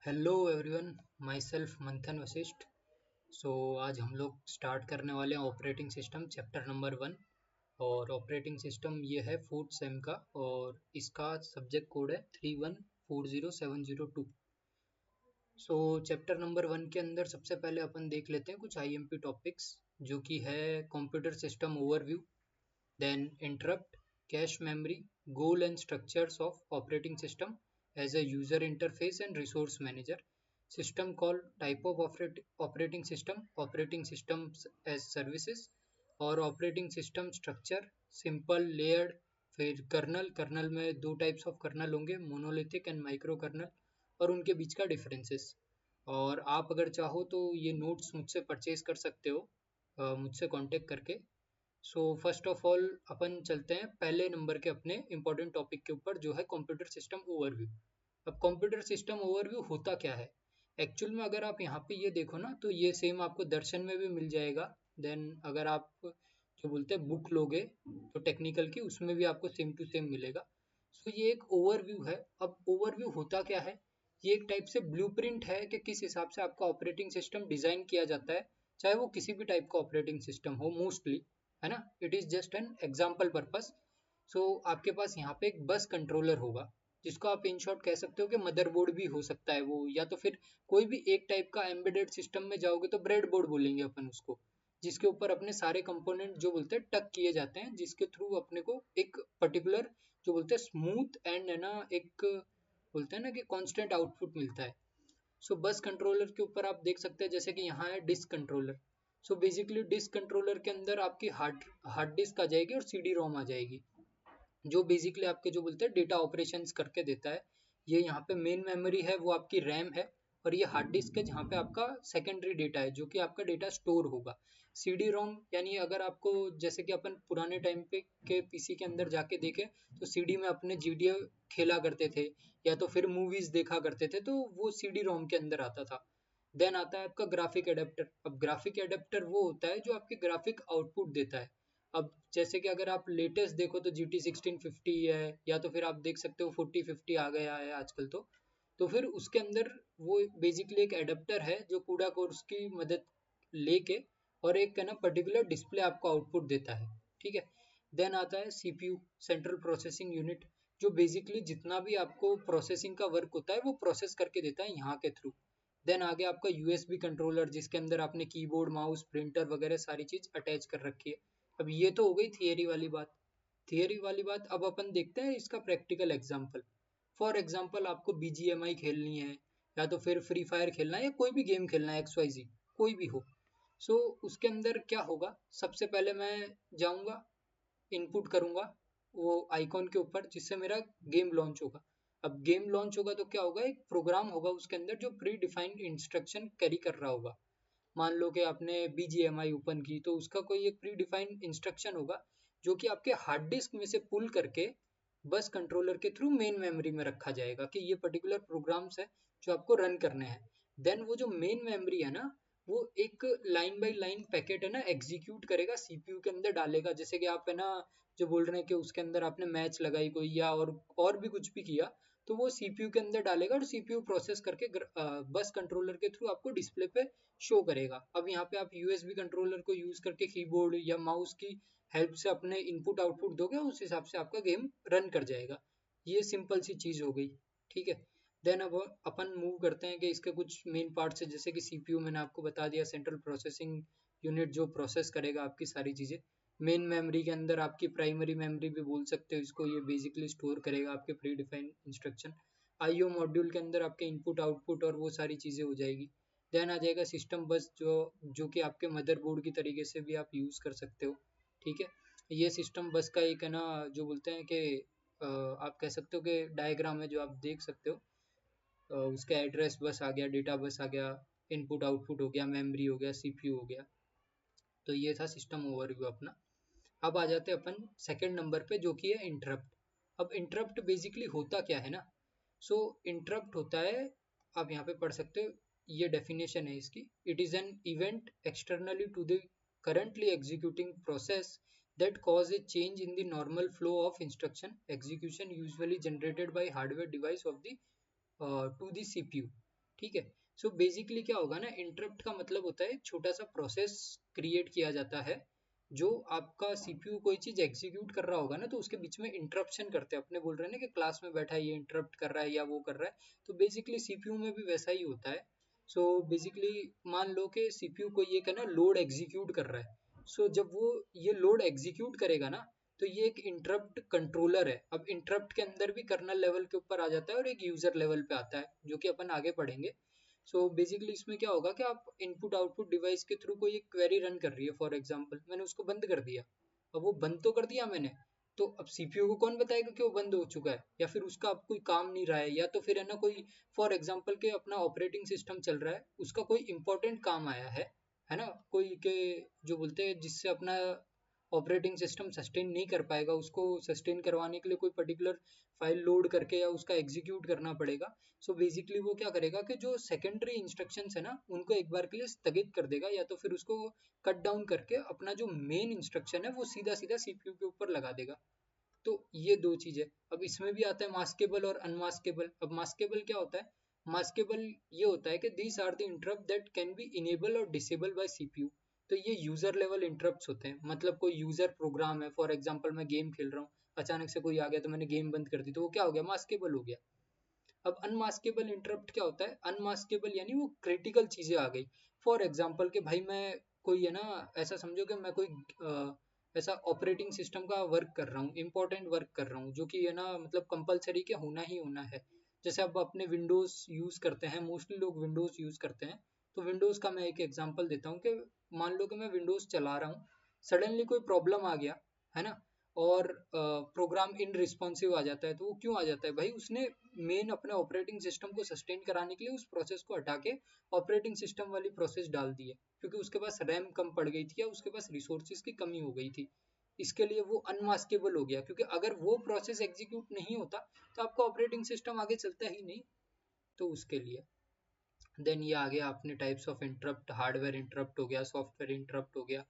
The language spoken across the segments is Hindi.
हेलो एवरीवन, माई सेल्फ मंथन वशिष्ठ। सो आज हम लोग स्टार्ट करने वाले हैं ऑपरेटिंग सिस्टम चैप्टर नंबर 1। और ऑपरेटिंग सिस्टम ये है फोर्थ सेम का और इसका सब्जेक्ट कोड है 3140702। सो चैप्टर नंबर 1 के अंदर सबसे पहले अपन देख लेते हैं कुछ आईएमपी टॉपिक्स, जो कि है computer system overview, then interrupt, cache memory, goal and structures of operating system as a user interface and resource manager, system call, type of operating system, operating systems as services और operating system structure, simple, layered, फिर कर्नल में दो टाइप्स ऑफ कर्नल होंगे, मोनोलिथिक एंड माइक्रो कर्नल, और उनके बीच का डिफरेंसेस। और आप अगर चाहो तो ये नोट्स मुझसे परचेज कर सकते हो, मुझसे कांटेक्ट करके। सो फर्स्ट ऑफ ऑल अपन चलते हैं पहले नंबर के अपने इम्पोर्टेंट टॉपिक के ऊपर, जो है कंप्यूटर सिस्टम ओवरव्यू। अब कंप्यूटर सिस्टम ओवरव्यू होता क्या है एक्चुअल में, अगर आप यहाँ पे ये देखो ना तो ये सेम आपको दर्शन में भी मिल जाएगा। देन अगर आप जो बोलते हैं बुक लोगे तो टेक्निकल की, उसमें भी आपको सेम टू सेम मिलेगा। सो ये एक ओवरव्यू है। अब ओवरव्यू होता क्या है, ये एक टाइप से ब्लूप्रिंट है कि किस हिसाब से आपका ऑपरेटिंग सिस्टम डिजाइन किया जाता है, चाहे वो किसी भी टाइप का ऑपरेटिंग सिस्टम हो मोस्टली, है ना। It is just an example purpose. So आपके पास यहाँ पे एक बस कंट्रोलर होगा, जिसको आप इन शॉर्ट कह सकते हो कि मदरबोर्ड भी हो सकता है वो, या तो फिर कोई भी एक टाइप का एम्बेडेड सिस्टम में जाओगे तो ब्रेड बोर्ड बोलेंगे अपन उसको, जिसके ऊपर अपने सारे कंपोनेंट जो बोलते हैं टक किए जाते हैं, जिसके थ्रू अपने को एक पर्टिकुलर जो बोलते हैं स्मूथ एंड है ना, एक बोलते हैं ना कि कांस्टेंट आउटपुट मिलता है। सो बस कंट्रोलर के ऊपर आप देख सकते हैं जैसे कि यहाँ है disk controller. So basically disk controller के अंदर आपकी हार्ड हार्ड डिस्क आ जाएगी और सीडी रोम आ जाएगी, जो बेसिकली आपके जो बोलते हैं डेटा ऑपरेशंस करके देता है। ये यहाँ पे मेन मेमोरी है, वो आपकी रैम है, और ये हार्ड डिस्क है जहाँ पे आपका सेकेंडरी डेटा है, जो कि आपका डेटा स्टोर होगा। सीडी रोम यानी अगर आपको, जैसे कि अपन पुराने टाइम पे के पीसी के अंदर जाके देखें तो सीडी में अपने जीडीए खेला करते थे, या तो फिर मूवीज देखा करते थे, तो वो सीडी रोम के अंदर आता था। देन आता है आपका ग्राफिक एडेप्टर। अब ग्राफिक एडेप्टर वो होता है जो आपके ग्राफिक आउटपुट देता है। अब जैसे कि अगर आप लेटेस्ट देखो तो GT 1650 है, या तो फिर आप देख सकते हो 4050 आ गया है आजकल तो फिर उसके अंदर वो बेसिकली एक एडेप्टर है जो कूड़ा कोर्स की मदद लेके और एक है ना पर्टिकुलर डिस्प्ले आपको आउटपुट देता है। ठीक है। देन आता है सीपीयू, सेंट्रल प्रोसेसिंग यूनिट, जो बेसिकली जितना भी आपको प्रोसेसिंग का वर्क होता है वो प्रोसेस करके देता है यहाँ के थ्रू। देन आगे आपका यूएसबी कंट्रोलर, जिसके अंदर आपने कीबोर्ड, माउस, प्रिंटर वगैरह सारी चीज अटैच कर रखी है। अब ये तो हो गई थियरी वाली बात। थियरी वाली बात, अब अपन देखते हैं इसका प्रैक्टिकल एग्जाम्पल। फॉर एग्जाम्पल आपको बीजीएमआई खेलनी है, या तो फिर फ्री फायर खेलना है, या कोई भी गेम खेलना है, XYZ कोई भी हो। सो उसके अंदर क्या होगा, सबसे पहले मैं जाऊंगा, इनपुट करूंगा वो आइकॉन के ऊपर, जिससे मेरा गेम लॉन्च होगा। अब गेम लॉन्च होगा तो क्या होगा, एक प्रोग्राम होगा उसके अंदर जो प्री डिफाइंड इंस्ट्रक्शन कैरी कर रहा होगा। मान लो कि आपने बीजीएमआई ओपन की तो उसका कोई एक प्री डिफाइंड इंस्ट्रक्शन होगा, जो कि आपके हार्ड डिस्क में से पुल करके बस कंट्रोलर के थ्रू मेन मेमोरी में रखा जाएगा कि ये पर्टिकुलर प्रोग्राम्स है जो आपको रन करने हैं। देन वो जो मेन मेमोरी है ना, वो एक लाइन बाय लाइन पैकेट है ना एग्जीक्यूट करेगा, सीपीयू के अंदर डालेगा। जैसे कि आप है ना जो बोल रहे हैं कि उसके अंदर आपने मैच लगाई कोई, या और भी कुछ भी किया, तो वो सीपीयू के अंदर डालेगा और सीपीयू प्रोसेस करके बस कंट्रोलर के थ्रू आपको डिस्प्ले पे शो करेगा। अब यहाँ पे आप यूएसबी कंट्रोलर को यूज करके कीबोर्ड या माउस की हेल्प से अपने इनपुट आउटपुट दोगे, उस हिसाब से आपका गेम रन कर जाएगा। ये सिंपल सी चीज हो गई। ठीक है। देन अब अपन मूव करते हैं कि इसके कुछ मेन पार्ट्स है, जैसे कि सीपीयू मैंने आपको बता दिया, सेंट्रल प्रोसेसिंग यूनिट जो प्रोसेस करेगा आपकी सारी चीजें। मेन मेमोरी के अंदर आपकी प्राइमरी मेमोरी भी बोल सकते हो इसको, ये बेसिकली स्टोर करेगा आपके pre defined instruction. IO module के अंदर आपके इनपुट आउटपुट और वो सारी चीजें हो जाएगी। देन आ जाएगा सिस्टम बस, जो कि आपके मदरबोर्ड की तरीके से भी आप यूज कर सकते हो। ठीक है। ये सिस्टम बस का एक है ना जो बोलते हैं कि आप कह सकते हो कि डायग्राम है जो आप देख सकते हो। उसका एड्रेस बस आ गया, डेटा बस आ गया, इनपुट आउटपुट हो गया, मेमोरी हो गया, सीपीयू हो गया। तो ये था सिस्टम ओवरव्यू अपना। अब आ जाते हैं अपन सेकंड नंबर पे, जो कि है इंटरप्ट। अब इंटरप्ट बेसिकली होता क्या है ना, सो इंटरप्ट होता है, आप यहाँ पे पढ़ सकते हो, ये डेफिनेशन है इसकी। It is an event externally to the currently executing process that cause a change in the normal flow of instruction execution, usually generated by hardware device of the to the CPU। ठीक है। सो बेसिकली क्या होगा ना, इंटरप्ट का मतलब होता है छोटा सा प्रोसेस क्रिएट किया जाता है, जो आपका सीपीयू कोई चीज एग्जीक्यूट कर रहा होगा ना, तो उसके बीच में इंटरप्शन करते हैं। अपने बोल रहे हैं ना कि क्लास में बैठा है ये इंटरप्ट कर रहा है या वो कर रहा है, तो बेसिकली सीपीयू में भी वैसा ही होता है। सो बेसिकली मान लो कि सीपीयू को ये कहना लोड एग्जीक्यूट कर रहा है, सो जब वो ये लोड एग्जीक्यूट करेगा ना, तो ये एक इंटरप्ट कंट्रोलर है। अब इंटरप्ट के अंदर भी कर्नल लेवल के ऊपर आ जाता है और एक यूजर लेवल पे आता है, जो कि अपन आगे पढ़ेंगे। सो बेसिकली इसमें क्या होगा कि आप इनपुट आउटपुट डिवाइस के थ्रू कोई एक क्वेरी रन कर रही है, फॉर एग्जांपल मैंने उसको बंद कर दिया। अब वो बंद तो कर दिया मैंने, तो अब सीपीयू को कौन बताएगा कि वो बंद हो चुका है, या फिर उसका अब कोई काम नहीं रहा है, या तो फिर है ना कोई फॉर एग्जांपल के अपना ऑपरेटिंग सिस्टम चल रहा है, उसका कोई इंपॉर्टेंट काम आया है ना, कोई के जो बोलते हैं जिससे अपना ऑपरेटिंग सिस्टम सस्टेन नहीं कर पाएगा, उसको सस्टेन करवाने के लिए कोई पर्टिकुलर फाइल लोड करके या उसका एग्जीक्यूट करना पड़ेगा। सो बेसिकली वो क्या करेगा कि जो सेकेंडरी इंस्ट्रक्शंस है ना, उनको एक बार के लिए स्थगित कर देगा, या तो फिर उसको कट डाउन करके अपना जो मेन इंस्ट्रक्शन है वो सीधा सीधा सीपीयू के ऊपर लगा देगा। तो ये दो चीज है। अब इसमें भी आता है मास्केबल और अनमास्केबल। अब मास्केबल क्या होता है? मास्केबल ये होता है कि these are the interrupt that can be enable और डिसेबल बाय सीपीयू। तो ये यूजर लेवल इंटरप्ट्स होते हैं, मतलब कोई यूजर प्रोग्राम है, फॉर एग्जांपल मैं गेम खेल रहा हूँ, अचानक से कोई आ गया तो मैंने गेम बंद कर दी, तो वो क्या हो गया? मास्केबल हो गया। अब अनमास्केबल इंटरप्ट क्या होता है? अनमास्केबल यानी वो क्रिटिकल चीजें आ गई। फॉर एग्जांपल कि भाई मैं कोई है ना, ऐसा समझो कि मैं कोई ऐसा ऑपरेटिंग सिस्टम का वर्क कर रहा हूँ, इंपॉर्टेंट वर्क कर रहा हूँ, जो कि है ना मतलब कंपलसरी के होना ही होना है। जैसे अब अपने विंडोज यूज करते हैं, मोस्टली लोग विंडोज यूज करते हैं। तो विंडोज का मैं एक एग्जांपल देता हूँ कि मान लो कि मैं विंडोज चला रहा हूँ, सडनली कोई प्रॉब्लम आ गया, है ना, और प्रोग्राम इन रिस्पॉन्सिव आ जाता है। तो वो क्यों आ जाता है भाई? उसने मेन अपने ऑपरेटिंग सिस्टम को सस्टेन कराने के लिए उस प्रोसेस को हटा के ऑपरेटिंग सिस्टम वाली प्रोसेस डाल दी है, क्योंकि उसके पास रैम कम पड़ गई थी या उसके पास रिसोर्सेज की कमी हो गई थी। इसके लिए वो अनमास्केबल हो गया, क्योंकि अगर वो प्रोसेस एग्जीक्यूट नहीं होता तो आपका ऑपरेटिंग सिस्टम आगे चलता ही नहीं। तो उसके लिए देन ये आ गया अपने types of interrupt. Hardware interrupt हो गया, सॉफ्टवेयर इंटरप्ट हो गया।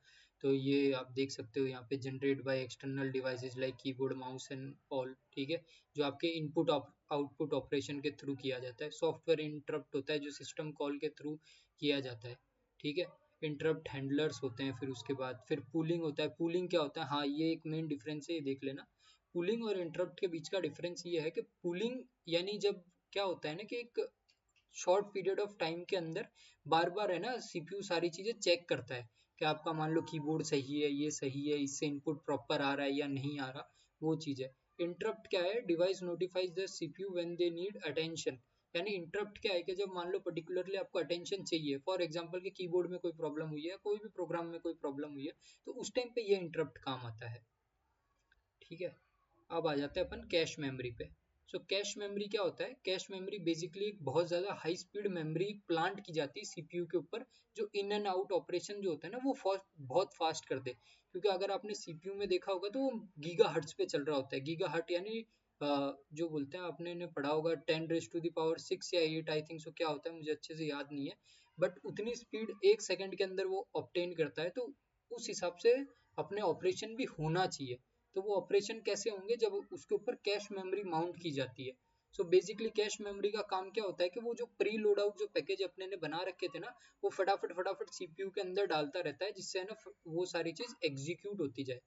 तो ये आप देख सकते हो यहाँ पे, generate by external devices like keyboard mouse and all, ठीक है, जो आपके इनपुट आउटपुट ऑपरेशन के थ्रू किया जाता है। सॉफ्टवेयर इंटरप्ट होता है जो सिस्टम कॉल के थ्रू किया जाता है, ठीक है। इंटरप्ट हैंडलर्स होते हैं, फिर उसके बाद फिर पूलिंग होता है। पूलिंग क्या होता है? हाँ, ये एक मेन डिफरेंस है, ये देख लेना। पूलिंग और इंटरप्ट के बीच का डिफरेंस ये है कि पूलिंग यानी जब क्या होता है ना कि एक शॉर्ट पीरियड ऑफ टाइम के अंदर बार बार है ना सीपीयू सारी चीजें चेक करता है कि आपका मान लो कीबोर्ड सही है, ये सही है, इससे इनपुट प्रॉपर आ रहा है या नहीं आ रहा, वो चीज है। इंटरप्ट क्या है? Device notifies the CPU when they need attention. यानी इंटरप्ट क्या है कि जब मान लो पर्टिकुलरली आपको अटेंशन चाहिए, फॉर एग्जांपल कि कीबोर्ड में कोई प्रॉब्लम हुई है, कोई भी प्रोग्राम में कोई प्रॉब्लम हुई है, तो उस टाइम पे ये इंटरप्ट काम आता है, ठीक है। अब आ जाते हैं अपन कैश मेमोरी पे। सो कैश मेमोरी क्या होता है? कैश मेमोरी बेसिकली एक बहुत ज़्यादा हाई स्पीड मेमोरी प्लांट की जाती है सीपीयू के ऊपर, जो इन एंड आउट ऑपरेशन जो होता है ना वो बहुत फास्ट कर दे। क्योंकि अगर आपने सीपीयू में देखा होगा तो वो गीगा हर्ट्स पे चल रहा होता है। गीगा हर्ट यानी जो बोलते हैं, आपने ने पढ़ा होगा 10⁻⁶ या 8, आई थिंक सो, क्या होता है मुझे अच्छे से याद नहीं है, बट उतनी स्पीड एक सेकंड के अंदर वो ऑब्टेन करता है। तो उस हिसाब से अपने ऑपरेशन भी होना चाहिए। तो वो ऑपरेशन कैसे होंगे? जब उसके ऊपर कैश मेमोरी माउंट की जाती है। सो बेसिकली कैश मेमोरी का काम क्या होता है कि वो जो प्री लोड आउट जो पैकेज अपने ने बना रखे थे ना, वो फटाफट फटाफट सीपीयू के अंदर डालता रहता है, जिससे है ना वो सारी चीज एग्जीक्यूट होती जाए।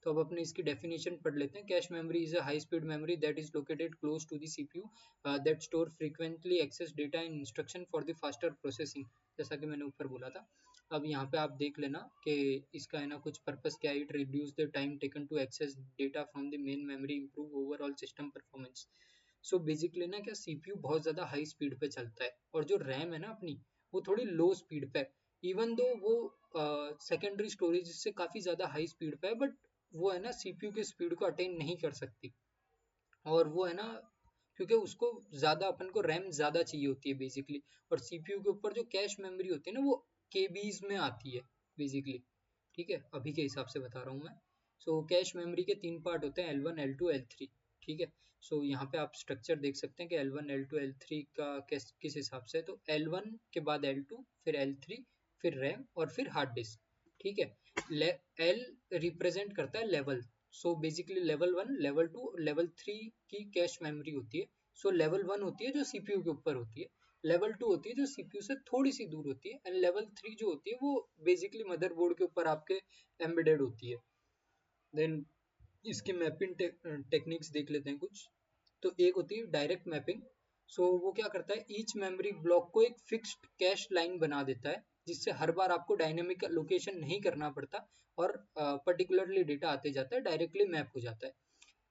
तो अब अपने इसकी डेफिनेशन पढ़ लेते हैं। Cache memory is a high speed memory that is located close to the CPU, that store frequently access data in instruction for the faster processing. जैसा कि मैंने ऊपर बोला था। अब यहाँ पे आप देख लेना कि इसका है ना कुछ पर्पस क्या है। It reduce the time taken to access data from the main memory, improve overall system performance. So basically ना क्या, सीपीयू बहुत ज़्यादा हाई स्पीड पे चलता है, और जो रैम है ना अपनी, वो थोड़ी लो स्पीड पे है। इवन दो वो सेकेंडरी स्टोरेज से काफ़ी ज़्यादा हाई स्पीड पे है, बट वो है ना सीपीयू की स्पीड को अटेन नहीं कर सकती। और वो है ना, क्योंकि उसको ज़्यादा अपन को रैम ज़्यादा चाहिए होती है बेसिकली। और सीपीयू के ऊपर जो कैश मेमोरी होती है ना, वो केबीज में आती है बेसिकली, ठीक है, अभी के हिसाब से बता रहा हूँ मैं। सो कैश मेमोरी के तीन पार्ट होते हैं, L1 L2 L3, ठीक है। सो यहाँ पे आप स्ट्रक्चर देख सकते हैं कि L1 L2 L3 का किस हिसाब से है। तो L1 के बाद L2, फिर L3, फिर रैम और फिर हार्ड डिस्क, ठीक है। एल रिप्रेजेंट करता है level. So basically level 1, level 2, level 3 की कैश मेमोरी होती है। सो लेवल 1 होती है जो सीपीयू के ऊपर होती है, लेवल 2 होती है जो सीपीयू से थोड़ी सी दूर होती है, एंड लेवल 3 जो होती है वो बेसिकली मदरबोर्ड के ऊपर आपके एम्बेडेड होती है। देन इसकी मैपिंग टेक्निक्स देख लेते हैं कुछ। तो एक होती है डायरेक्ट मैपिंग। सो वो क्या करता है, ईच मेमोरी ब्लॉक को एक फिक्स्ड कैश लाइन बना देता है, जिससे हर बार आपको डायनेमिक लोकेशन नहीं करना पड़ता और पर्टिकुलरली डेटा आते जाता है, डायरेक्टली मैप हो जाता है।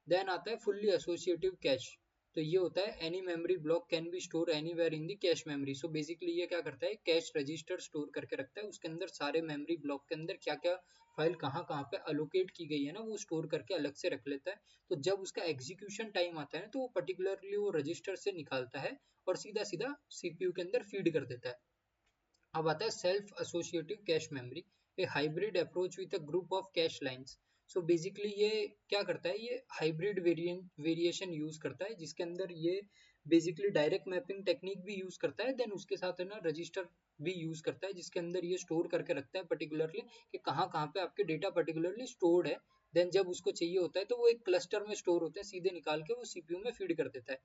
देन आता है फुल्ली एसोसिएटिव कैश। तो ये होता है any memory block can be store anywhere in the cache memory. So basically ये क्या करता है, कैश रजिस्टर स्टोर करके रखता है, उसके अंदर सारे मेमोरी ब्लॉक के अंदर क्या क्या फाइल कहाँ कहाँ पे अलोकेट की गई है ना, वो स्टोर करके अलग से रख लेता है। तो जब उसका एग्जीक्यूशन टाइम आता है तो वो पर्टिकुलरली वो रजिस्टर से निकालता है और सीधा सीधा सीपीयू के अंदर फीड कर देता है। अब आता है self associative cache memory, A hybrid approach with a group of cash lines. So basically ये क्या करता है, ये हाइब्रिड वेरिएशन यूज करता है, जिसके अंदर ये बेसिकली डायरेक्ट मैपिंग टेक्निक भी यूज करता है, देन उसके साथ है ना रजिस्टर भी यूज करता है, जिसके अंदर ये स्टोर करके रखता है पर्टिकुलरली कि कहाँ कहाँ पे आपके डेटा पर्टिकुलरली स्टोर्ड है। देन जब उसको चाहिए होता है तो वो एक क्लस्टर में स्टोर होते हैं, सीधे निकाल के वो सीपीयू में फीड कर देता है।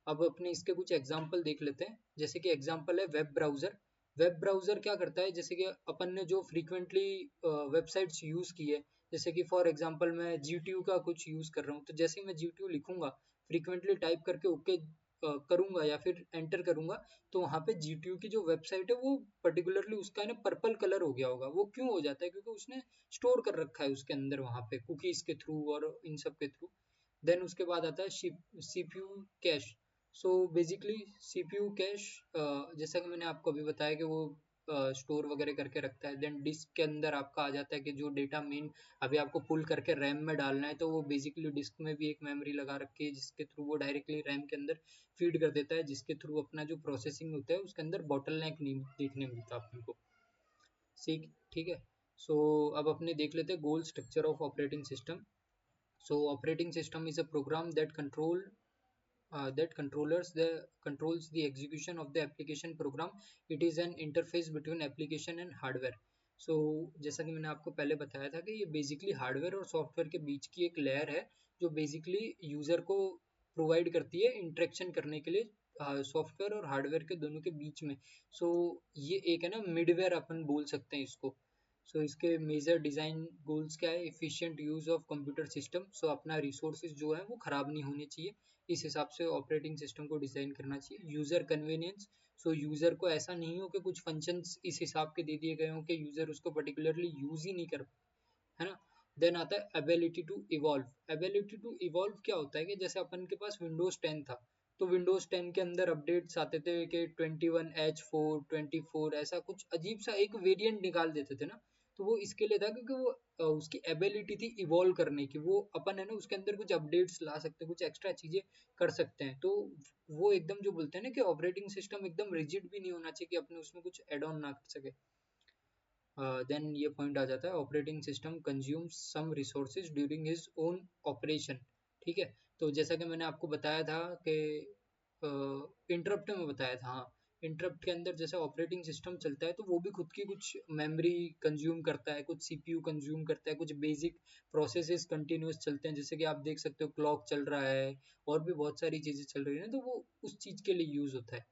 अब अपने इसके कुछ एग्जाम्पल देख लेते हैं। जैसे कि एग्जाम्पल है वेब ब्राउजर। वेब ब्राउजर क्या करता है, जैसे कि अपन ने जो फ्रीक्वेंटली वेबसाइट्स यूज की है, जैसे कि फॉर एग्जांपल मैं जीटीयू का कुछ यूज कर रहा हूँ, तो जैसे ही मैं जीटीयू लिखूंगा, फ्रीक्वेंटली टाइप करके ओके करूंगा या फिर एंटर करूंगा, तो वहाँ पे जीटीयू की जो वेबसाइट है वो पर्टिकुलरली उसका ना पर्पल कलर हो गया होगा। वो क्यों हो जाता है, क्योंकि उसने स्टोर कर रखा है उसके अंदर वहाँ पे कुकीज के थ्रू और इन सब के थ्रू। देन उसके बाद आता है CPU cash. So basically CPU cash, जैसा कि मैंने आपको अभी बताया कि वो स्टोर वगैरह करके रखता है। देन डिस्क के अंदर आपका आ जाता है कि जो डेटा मेन अभी आपको पुल करके रैम में डालना है, तो वो बेसिकली डिस्क में भी एक मेमोरी लगा रखी है, जिसके थ्रू वो डायरेक्टली रैम के अंदर फीड कर देता है, जिसके थ्रू अपना जो प्रोसेसिंग होता है उसके अंदर बॉटलनेक नहीं देखने मिलता अपन को। ठीक ठीक है। सो अब अपने देख लेते हैं goal structure of operating system. So operating system is a program that controls the execution of the application program. It is an interface between application and hardware. So जैसा कि मैंने आपको पहले बताया था कि ये बेसिकली हार्डवेयर और सॉफ्टवेयर के बीच की एक लेयर है, जो बेसिकली यूजर को प्रोवाइड करती है इंटरेक्शन करने के लिए सॉफ्टवेयर और हार्डवेयर के दोनों के बीच में। सो ये एक है ना मिडवेयर अपन बोल सकते हैं इसको। सो इसके मेजर डिज़ाइन गोल्स क्या है, efficient use of computer system. So अपना रिसोर्सेज जो है वो ख़राब नहीं होने चाहिए, इस हिसाब से ऑपरेटिंग सिस्टम को डिज़ाइन करना चाहिए। यूज़र कन्वीनियंस, सो यूज़र को ऐसा नहीं हो कि कुछ फंक्शंस इस हिसाब के दे दिए गए हों कि यूज़र उसको पर्टिकुलरली यूज़ ही नहीं कर, है ना। देन आता है ability to evolve. Ability to evolve क्या होता है कि जैसे अपन के पास विंडोज 10 था, तो विंडोज 10 के अंदर अपडेट्स आते थे कि 21H4 24 ऐसा कुछ अजीब सा एक वेरिएंट निकाल देते थे ना। तो वो इसके लिए था क्योंकि वो उसकी एबिलिटी थी इवॉल्व करने की, वो अपन है ना उसके अंदर कुछ अपडेट्स ला सकते हैं, कुछ एक्स्ट्रा चीजें कर सकते हैं। तो वो एकदम जो बोलते हैं ना कि ऑपरेटिंग सिस्टम एकदम रिजिड भी नहीं होना चाहिए कि अपने उसमें कुछ एड ऑन ना कर सके। देन ये पॉइंट आ जाता है operating system consumes some resources during his own operation. ठीक है। तो जैसा कि मैंने आपको बताया था कि इंटरप्ट में बताया था, हाँ, इंटरप्ट के अंदर जैसे ऑपरेटिंग सिस्टम चलता है तो वो भी खुद की कुछ मेमोरी कंज्यूम करता है, कुछ सीपीयू कंज्यूम करता है, कुछ बेसिक प्रोसेसेस कंटिन्यूस चलते हैं, जैसे कि आप देख सकते हो क्लॉक चल रहा है और भी बहुत सारी चीज़ें चल रही हैं, तो वो उस चीज़ के लिए यूज़ होता है।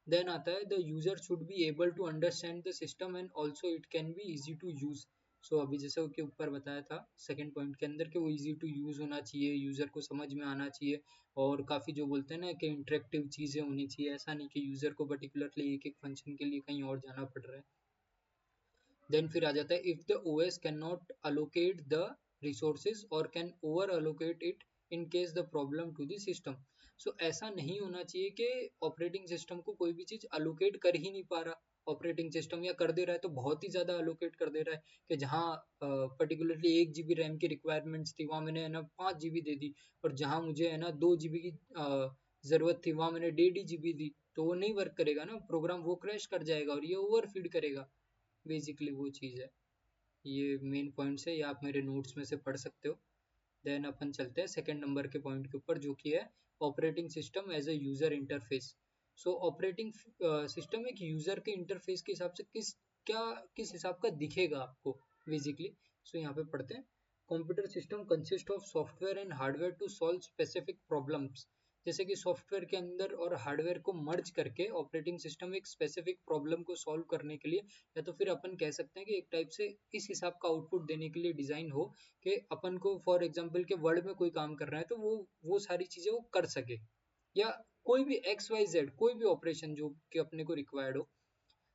देन आता है the user should be able to understand the system and also it can be easy to use. So अभी जैसे के ऊपर बताया था सेकंड पॉइंट के अंदर कि वो इजी टू यूज होना चाहिए, यूजर को समझ में आना चाहिए, और काफ़ी जो बोलते हैं ना कि इंटरेक्टिव चीज़ें होनी चाहिए, ऐसा नहीं कि यूजर को पर्टिकुलरली एक एक फंक्शन के लिए कहीं और जाना पड़ रहा है। देन फिर आ जाता है if the OS can not allocate the resources और can over allocate it in case the problem to the system. So ऐसा नहीं होना चाहिए कि ऑपरेटिंग सिस्टम को कोई भी चीज़ अलोकेट कर ही नहीं पा रहा ऑपरेटिंग सिस्टम, या कर दे रहा है तो बहुत ही ज़्यादा अलोकेट कर दे रहा है कि जहाँ पर्टिकुलरली 1 GB रैम की रिक्वायरमेंट्स थी वहाँ मैंने है ना 5 GB दे दी, और जहाँ मुझे है ना 2 GB की ज़रूरत थी वहाँ मैंने 1.5 GB दी, तो वो नहीं वर्क करेगा ना, प्रोग्राम वो क्रैश कर जाएगा और ये ओवरफीड करेगा। बेसिकली वो चीज़ है, ये मेन पॉइंट्स है, ये आप मेरे नोट्स में से पढ़ सकते हो। देन अपन चलते हैं सेकंड नंबर के पॉइंट के ऊपर, जो कि है operating system as a user interface. So operating system एक यूजर के इंटरफेस के हिसाब से किस हिसाब का दिखेगा आपको बेसिकली। सो यहाँ पे पढ़ते हैं, computer system consist of software and hardware to solve specific problems. जैसे कि सॉफ्टवेयर के अंदर और हार्डवेयर को मर्ज करके ऑपरेटिंग सिस्टम एक स्पेसिफिक प्रॉब्लम को सॉल्व करने के लिए, या तो फिर अपन कह सकते हैं कि एक टाइप से इस हिसाब का आउटपुट देने के लिए डिजाइन हो कि अपन को फॉर एग्जांपल के वर्ड में कोई काम कर रहा है तो वो सारी चीजें वो कर सके, या कोई भी एक्स वाई जेड कोई भी ऑपरेशन जो कि अपने को रिक्वायर्ड हो।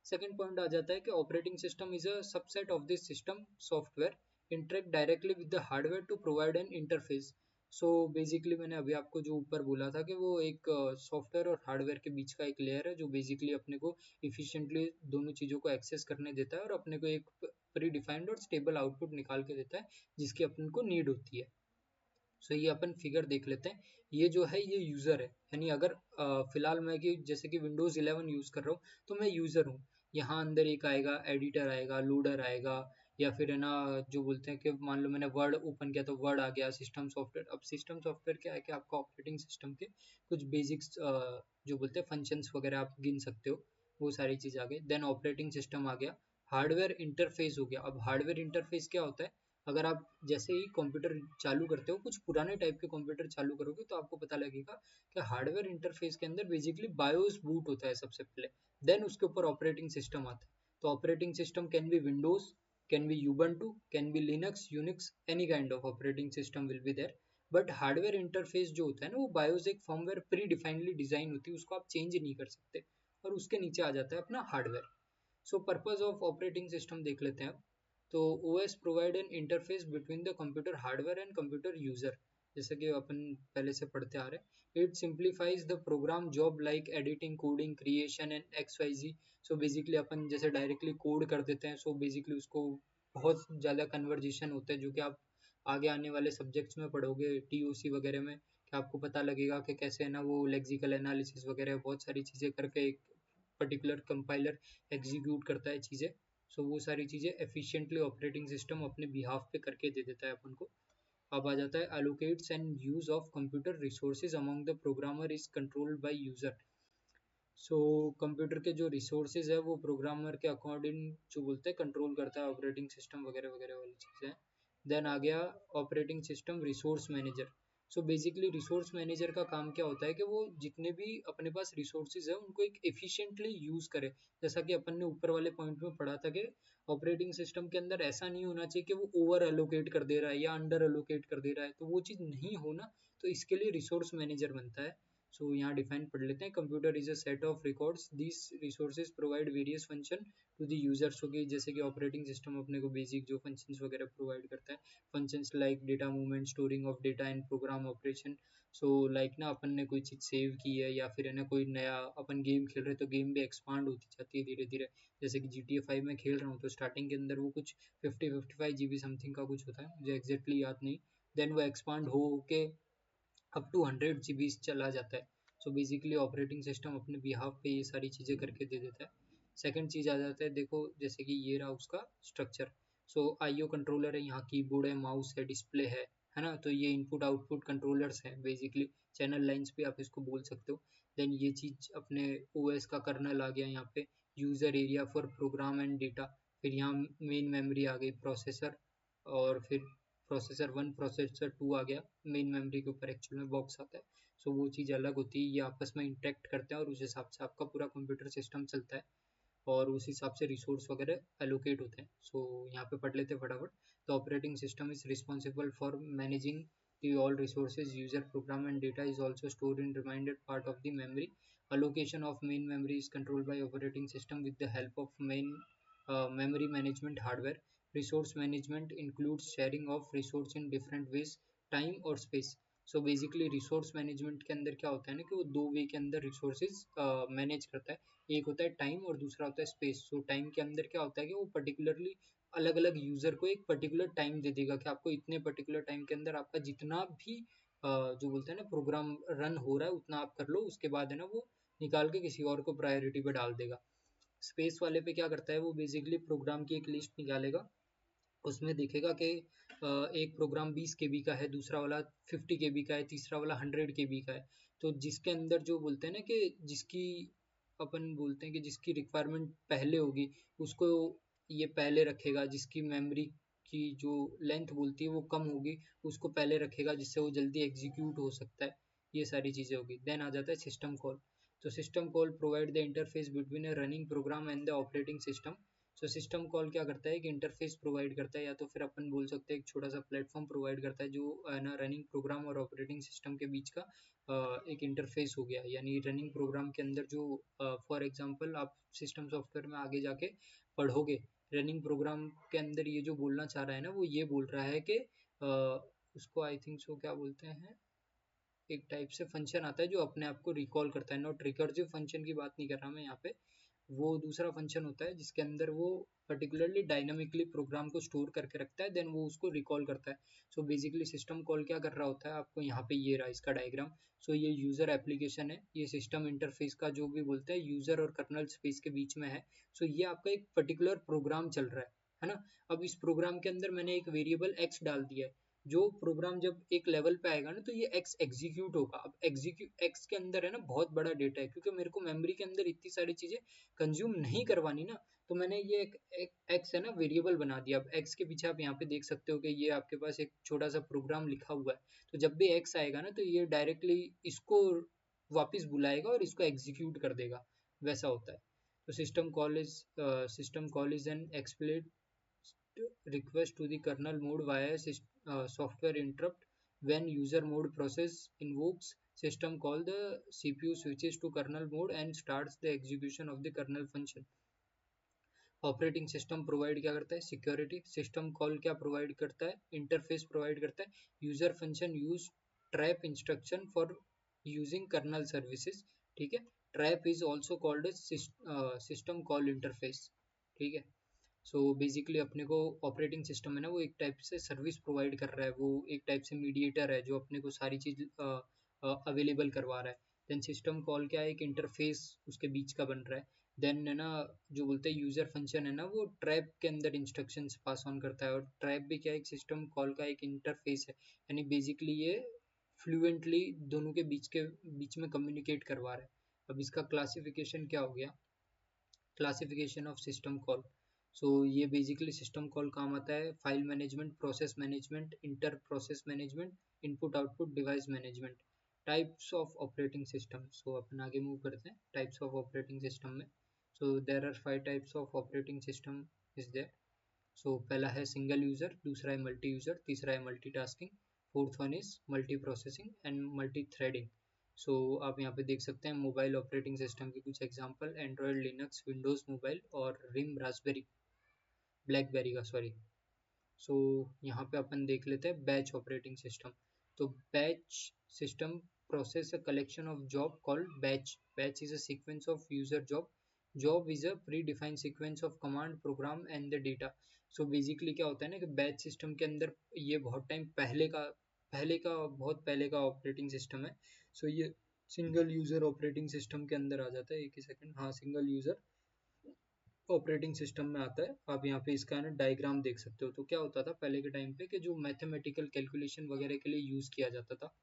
सेकंड पॉइंट आ जाता है कि operating system is a subset of this system software interact directly with the hardware to provide an interface. So basically मैंने अभी आपको जो ऊपर बोला था कि वो एक सॉफ्टवेयर और हार्डवेयर के बीच का एक लेयर है जो बेसिकली अपने को इफिशिएंटली दोनों चीज़ों को एक्सेस करने देता है और अपने को एक प्री डिफाइंड और स्टेबल आउटपुट निकाल के देता है जिसकी अपन को नीड होती है। सो ये अपन फिगर देख लेते हैं। ये जो है ये यूज़र है, यानी अगर फिलहाल मैं कि जैसे कि विंडोज़ 11 यूज़ कर रहा हूँ तो मैं यूज़र हूँ। यहाँ अंदर एक आएगा, एडिटर आएगा, लोडर आएगा, या फिर है ना जो बोलते हैं कि मान लो मैंने वर्ड ओपन किया तो वर्ड आ गया, सिस्टम सॉफ्टवेयर। अब सिस्टम सॉफ्टवेयर क्या है कि आपका ऑपरेटिंग सिस्टम के कुछ बेसिक्स जो बोलते हैं फंक्शंस वगैरह आप गिन सकते हो, वो सारी चीज़ आ गई। देन ऑपरेटिंग सिस्टम आ गया, हार्डवेयर इंटरफेस हो गया। अब हार्डवेयर इंटरफेस क्या होता है, अगर आप जैसे ही कंप्यूटर चालू करते हो, कुछ पुराने टाइप के कंप्यूटर चालू करोगे तो आपको पता लगेगा कि हार्डवेयर इंटरफेस के अंदर बेसिकली बायोस बूट होता है सबसे पहले, देन उसके ऊपर ऑपरेटिंग सिस्टम आता है। तो operating system can be Windows, can be Ubuntu, can be Linux, Unix, any kind of operating system will be there. But hardware interface जो होता है ना, वो बायोस एक फर्मवेयर प्री डिफाइनली डिजाइन होती है, उसको आप चेंज नहीं कर सकते, और उसके नीचे आ जाता है अपना hardware. So purpose of operating system देख लेते हैं अब। तो OS provide an interface between the computer hardware and computer user, जैसे कि अपन पहले से पढ़ते आ रहे हैं। It simplifies the program job like editing, coding, creation and XYZ। So basically अपन जैसे डायरेक्टली कोड कर देते हैं, सो बेसिकली उसको बहुत ज़्यादा कन्वर्जेशन होता है जो कि आप आगे आने वाले सब्जेक्ट्स में पढ़ोगे, TOC वगैरह में, कि आपको पता लगेगा कि कैसे है ना वो लेक्सिकल एनालिसिस वगैरह बहुत सारी चीज़ें करके एक पर्टिकुलर कंपाइलर एग्जीक्यूट करता है चीज़ें। सो वो सारी चीज़ें एफिशिएंटली ऑपरेटिंग सिस्टम अपने बिहाफ पे करके दे देता है अपन को। अब आ जाता है allocates and use of computer resources among the programmer is controlled by user। So computer के जो रिसोर्सेज है वो प्रोग्रामर के अकॉर्डिंग जो बोलते हैं कंट्रोल करता है, ऑपरेटिंग सिस्टम वगैरह वगैरह वाली चीज़ें। देन आ गया operating system resource manager. So basically resource manager का काम क्या होता है कि वो जितने भी अपने पास रिसोर्सेज है उनको एक एफिशिएंटली यूज़ करे। जैसा कि अपन ने ऊपर वाले पॉइंट में पढ़ा था कि ऑपरेटिंग सिस्टम के अंदर ऐसा नहीं होना चाहिए कि वो ओवर एलोकेट कर दे रहा है या अंडर एलोकेट कर दे रहा है, तो वो चीज़ नहीं होना, तो इसके लिए रिसोर्स मैनेजर बनता है। सो यहाँ डिफाइन पढ़ लेते हैं। Computer is a set of records, these resources provide various function to the users. हो गई जैसे कि ऑपरेटिंग सिस्टम अपने को बेसिक जो फंक्शंस वगैरह प्रोवाइड करता है, functions like data movement, storing of data and program operation. So like ना अपन ने कोई चीज़ सेव की है या फिर है ना कोई नया अपन गेम खेल रहे हैं तो गेम भी एक्सपांड होती जाती है धीरे धीरे। जैसे कि GTA 5 में खेल रहा हूँ तो स्टार्टिंग के अंदर वो कुछ 50-55 GB समथिंग का कुछ होता है, मुझे एग्जैक्टली याद नहीं। देन वो एक्सपांड हो के अप टू 100 GB चला जाता है। सो बेसिकली ऑपरेटिंग सिस्टम अपने बिहाफ पे ये सारी चीज़ें करके दे देता है। सेकंड चीज़ आ जाता है, देखो जैसे कि ये रहा उसका स्ट्रक्चर। सो IO कंट्रोलर है, यहाँ कीबोर्ड है, माउस है, डिस्प्ले है ना, तो ये इनपुट आउटपुट कंट्रोलर्स हैं बेसिकली, चैनल लाइंस भी आप इसको बोल सकते हो। देन ये चीज़ अपने OS का कर्नल आ गया यहाँ पे, user area for program and data. फिर यहाँ मेन मेमोरी आ गई, प्रोसेसर, और फिर प्रोसेसर 1 प्रोसेसर 2 आ गया। मेन मेमोरी के ऊपर एक्चुअल में बॉक्स आता है। सो वो चीज़ अलग होती है, ये आपस में इंटरेक्ट करते हैं और उस हिसाब से आपका पूरा कंप्यूटर सिस्टम चलता है और उस हिसाब से रिसोर्स वगैरह एलोकेट होते हैं। सो यहाँ पे पढ़ लेते हैं फटाफट। The operating system is responsible for managing the all resources, user program and data is also stored in remainder part of the memory. Allocation of main memory is controlled by operating system with the help of main memory management hardware. Resource management includes sharing of resource in different ways, time और space. So basically resource management के अंदर क्या होता है ना कि वो दो वे के अंदर रिसोर्सेज मैनेज करता है। एक होता है टाइम और दूसरा होता है स्पेस। सो टाइम के अंदर क्या होता है कि वो पर्टिकुलरली अलग अलग यूजर को एक पर्टिकुलर टाइम दे देगा कि आपको इतने पर्टिकुलर टाइम के अंदर आपका जितना भी जो बोलते हैं ना प्रोग्राम रन हो रहा है उतना आप कर लो, उसके बाद है ना वो निकाल के किसी और को प्रायोरिटी पे डाल देगा। स्पेस वाले पे क्या करता है, वो बेसिकली प्रोग्राम की एक लिस्ट निकालेगा, उसमें दिखेगा कि एक प्रोग्राम 20 KB का है, दूसरा वाला 50 KB का है, तीसरा वाला 100 KB का है। तो जिसके अंदर जो बोलते हैं ना कि जिसकी अपन बोलते हैं कि जिसकी रिक्वायरमेंट पहले होगी उसको ये पहले रखेगा, जिसकी मेमोरी की जो लेंथ बोलती है वो कम होगी उसको पहले रखेगा जिससे वो जल्दी एग्जीक्यूट हो सकता है। ये सारी चीज़ें होगी। देन आ जाता है सिस्टम कॉल। तो system call provide the interface between a running program and the operating system. So system call क्या करता है कि इंटरफेस प्रोवाइड करता है, या तो फिर अपन बोल सकते हैं एक छोटा सा प्लेटफॉर्म प्रोवाइड करता है जो है ना रनिंग प्रोग्राम और ऑपरेटिंग सिस्टम के बीच का एक इंटरफेस हो गया। यानी रनिंग प्रोग्राम के अंदर जो फॉर एग्जांपल आप सिस्टम सॉफ्टवेयर में आगे जाके पढ़ोगे, रनिंग प्रोग्राम के अंदर ये जो बोलना चाह रहा है ना, वो ये बोल रहा है कि उसको आई थिंक सो क्या बोलते हैं, एक टाइप से फंक्शन आता है जो अपने आप को रिकॉल करता है। नॉट रिकर्सिव फंक्शन की बात नहीं कर रहा मैं यहाँ पे, वो दूसरा फंक्शन होता है जिसके अंदर वो पर्टिकुलरली डायनामिकली प्रोग्राम को स्टोर करके रखता है, देन वो उसको रिकॉल करता है। सो बेसिकली सिस्टम कॉल क्या कर रहा होता है, आपको यहाँ पे ये रहा इसका डायग्राम। सो ये यूजर एप्लीकेशन है, ये सिस्टम इंटरफेस का जो भी बोलते हैं यूजर और कर्नल स्पेस के बीच में है। सो ये आपका एक पर्टिकुलर प्रोग्राम चल रहा है ना। अब इस प्रोग्राम के अंदर मैंने एक वेरिएबल एक्स डाल दिया है। जो प्रोग्राम जब एक लेवल पे आएगा ना, तो ये एक्स एग्जीक्यूट होगा। अब एग्जीक्यूट एक्स के अंदर है ना बहुत बड़ा डेटा है, क्योंकि मेरे को मेमोरी के अंदर इतनी सारी चीजें कंज्यूम नहीं करवानी ना, तो मैंने ये एक एक्स है ना वेरिएबल बना दिया। अब एक्स के पीछे आप यहाँ पे देख सकते हो कि ये आपके पास एक छोटा सा प्रोग्राम लिखा हुआ है। तो जब भी एक्स आएगा ना, तो ये डायरेक्टली इसको वापस बुलाएगा और इसको एग्जीक्यूट कर देगा, वैसा होता है। तो system call is an explicit request to the kernel mode via software interrupt. When user mode process invokes system call, the CPU switches to kernel mode and starts the execution of the kernel function. Operating system provide क्या करता है, सिक्योरिटी। सिस्टम कॉल क्या प्रोवाइड करता है, इंटरफेस प्रोवाइड करता है। User function use trap instruction for using kernel services, ठीक है। Trap is also called system call interface, ठीक है। सो बेसिकली अपने को ऑपरेटिंग सिस्टम है ना, वो एक टाइप से सर्विस प्रोवाइड कर रहा है, वो एक टाइप से मीडिएटर है जो अपने को सारी चीज अवेलेबल करवा रहा है। देन सिस्टम कॉल क्या है, एक इंटरफेस उसके बीच का बन रहा है। देन है ना जो बोलते हैं यूजर फंक्शन है ना, वो ट्रैप के अंदर इंस्ट्रक्शंस पास ऑन करता है। और ट्रैप भी क्या है, एक सिस्टम कॉल का एक इंटरफेस है। यानी बेसिकली ये फ्लुएंटली दोनों के बीच में कम्युनिकेट करवा रहा है। अब इसका क्लासिफिकेशन क्या हो गया, classification of system call. So ये बेसिकली सिस्टम कॉल काम आता है file management, process management, inter process management, input output device management. Types of operating system. So अपन आगे मूव करते हैं टाइप्स ऑफ ऑपरेटिंग सिस्टम में। So there are 5 types of operating system is there. So पहला है सिंगल यूजर, दूसरा है मल्टी यूजर, तीसरा है multitasking, fourth one is multi processing and multi threading. So आप यहाँ पे देख सकते हैं मोबाइल ऑपरेटिंग सिस्टम के कुछ example, Android, Linux, Windows mobile और रिम रास्पबेरी, ब्लैकबेरी का सॉरी। सो यहाँ पे अपन देख लेते हैं बैच ऑपरेटिंग सिस्टम। तो batch system process a collection of job called batch. Batch is a sequence of user job. Job is a predefined sequence of command program and the data. So basically क्या होता है ना कि बैच सिस्टम के अंदर ये बहुत टाइम बहुत पहले का ऑपरेटिंग सिस्टम है। सो ये सिंगल यूजर ऑपरेटिंग सिस्टम के अंदर आ जाता है। एक ही सेकंड, हाँ सिंगल यूजर ऑपरेटिंग सिस्टम में आता है। आप यहाँ पे इसका ना डायग्राम देख सकते हो। तो क्या होता था पहले के टाइम पे कि जो मैथमेटिकल कैलकुलेशन वगैरह के लिए यूज़ किया जाता था।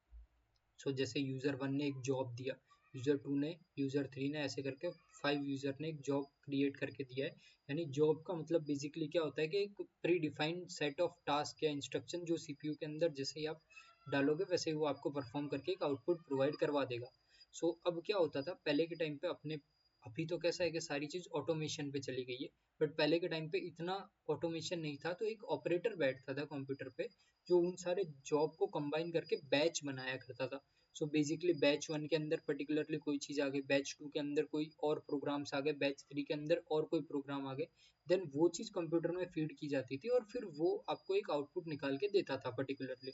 सो जैसे यूज़र वन ने एक जॉब दिया, यूज़र टू ने, यूज़र थ्री ने, ऐसे करके 5 यूज़र ने एक जॉब क्रिएट करके दिया है। यानी जॉब का मतलब बेसिकली क्या होता है कि एक pre defined set of task या इंस्ट्रक्शन जो सीपीयू के अंदर जैसे ही आप डालोगे वैसे ही वो आपको परफॉर्म करके एक आउटपुट प्रोवाइड करवा देगा। सो अब क्या होता था पहले के टाइम पे अपने, अभी तो कैसा है कि सारी चीज़ ऑटोमेशन पे चली गई है, बट पहले के टाइम पे इतना ऑटोमेशन नहीं था। तो एक ऑपरेटर बैठता था कंप्यूटर पे जो उन सारे जॉब को कंबाइन करके बैच बनाया करता था। सो बेसिकली बैच वन के अंदर पर्टिकुलरली कोई चीज़ आ गई, बैच टू के अंदर कोई और प्रोग्राम्स आ गए, बैच थ्री के अंदर और कोई प्रोग्राम आ गए। देन वो चीज़ कंप्यूटर में फीड की जाती थी और फिर वो आपको एक आउटपुट निकाल के देता था पर्टिकुलरली,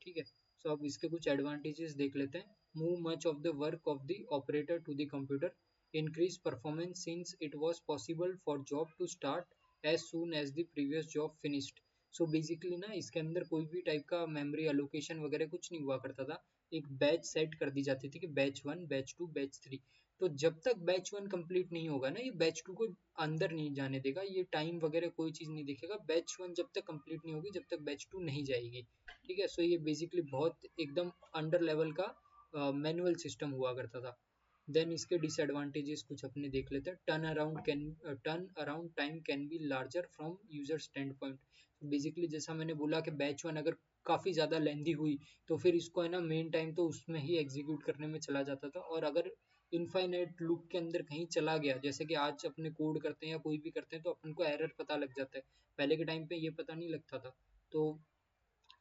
ठीक है। सो अब इसके कुछ एडवांटेजेस देख लेते हैं। Move much of the work of the operator to the computer, increase performance since it was possible for job to start as soon as the previous job finished। So basically ना इसके अंदर कोई भी टाइप का मेमोरी एलोकेशन वगैरह कुछ नहीं हुआ करता था। एक बैच सेट कर दी जाती थी कि batch one, batch two, batch three. तो जब तक बैच वन कंप्लीट नहीं होगा ना, ये बैच टू को अंदर नहीं जाने देगा, ये टाइम वगैरह कोई चीज़ नहीं देखेगा। बैच वन जब तक कंप्लीट नहीं होगी जब तक बैच टू नहीं जाएगी, ठीक है। सो ये बेसिकली बहुत एकदम अंडर लेवल का मैनुअल सिस्टम हुआ करता था। देन इसके डिसएडवांटेजेस कुछ अपने देख लेते हैं। Turn around time can be larger from user stand point. Basically जैसा मैंने बोला कि बैच वन अगर काफ़ी ज़्यादा लेंदी हुई तो फिर इसको है ना मेन टाइम तो उसमें ही एग्जीक्यूट करने में चला जाता था, और अगर इनफाइनाइट लूप के अंदर कहीं चला गया, जैसे कि आज अपने कोड करते हैं या कोई भी करते हैं तो अपन को एरर पता लग जाता है, पहले के टाइम पे ये पता नहीं लगता था। तो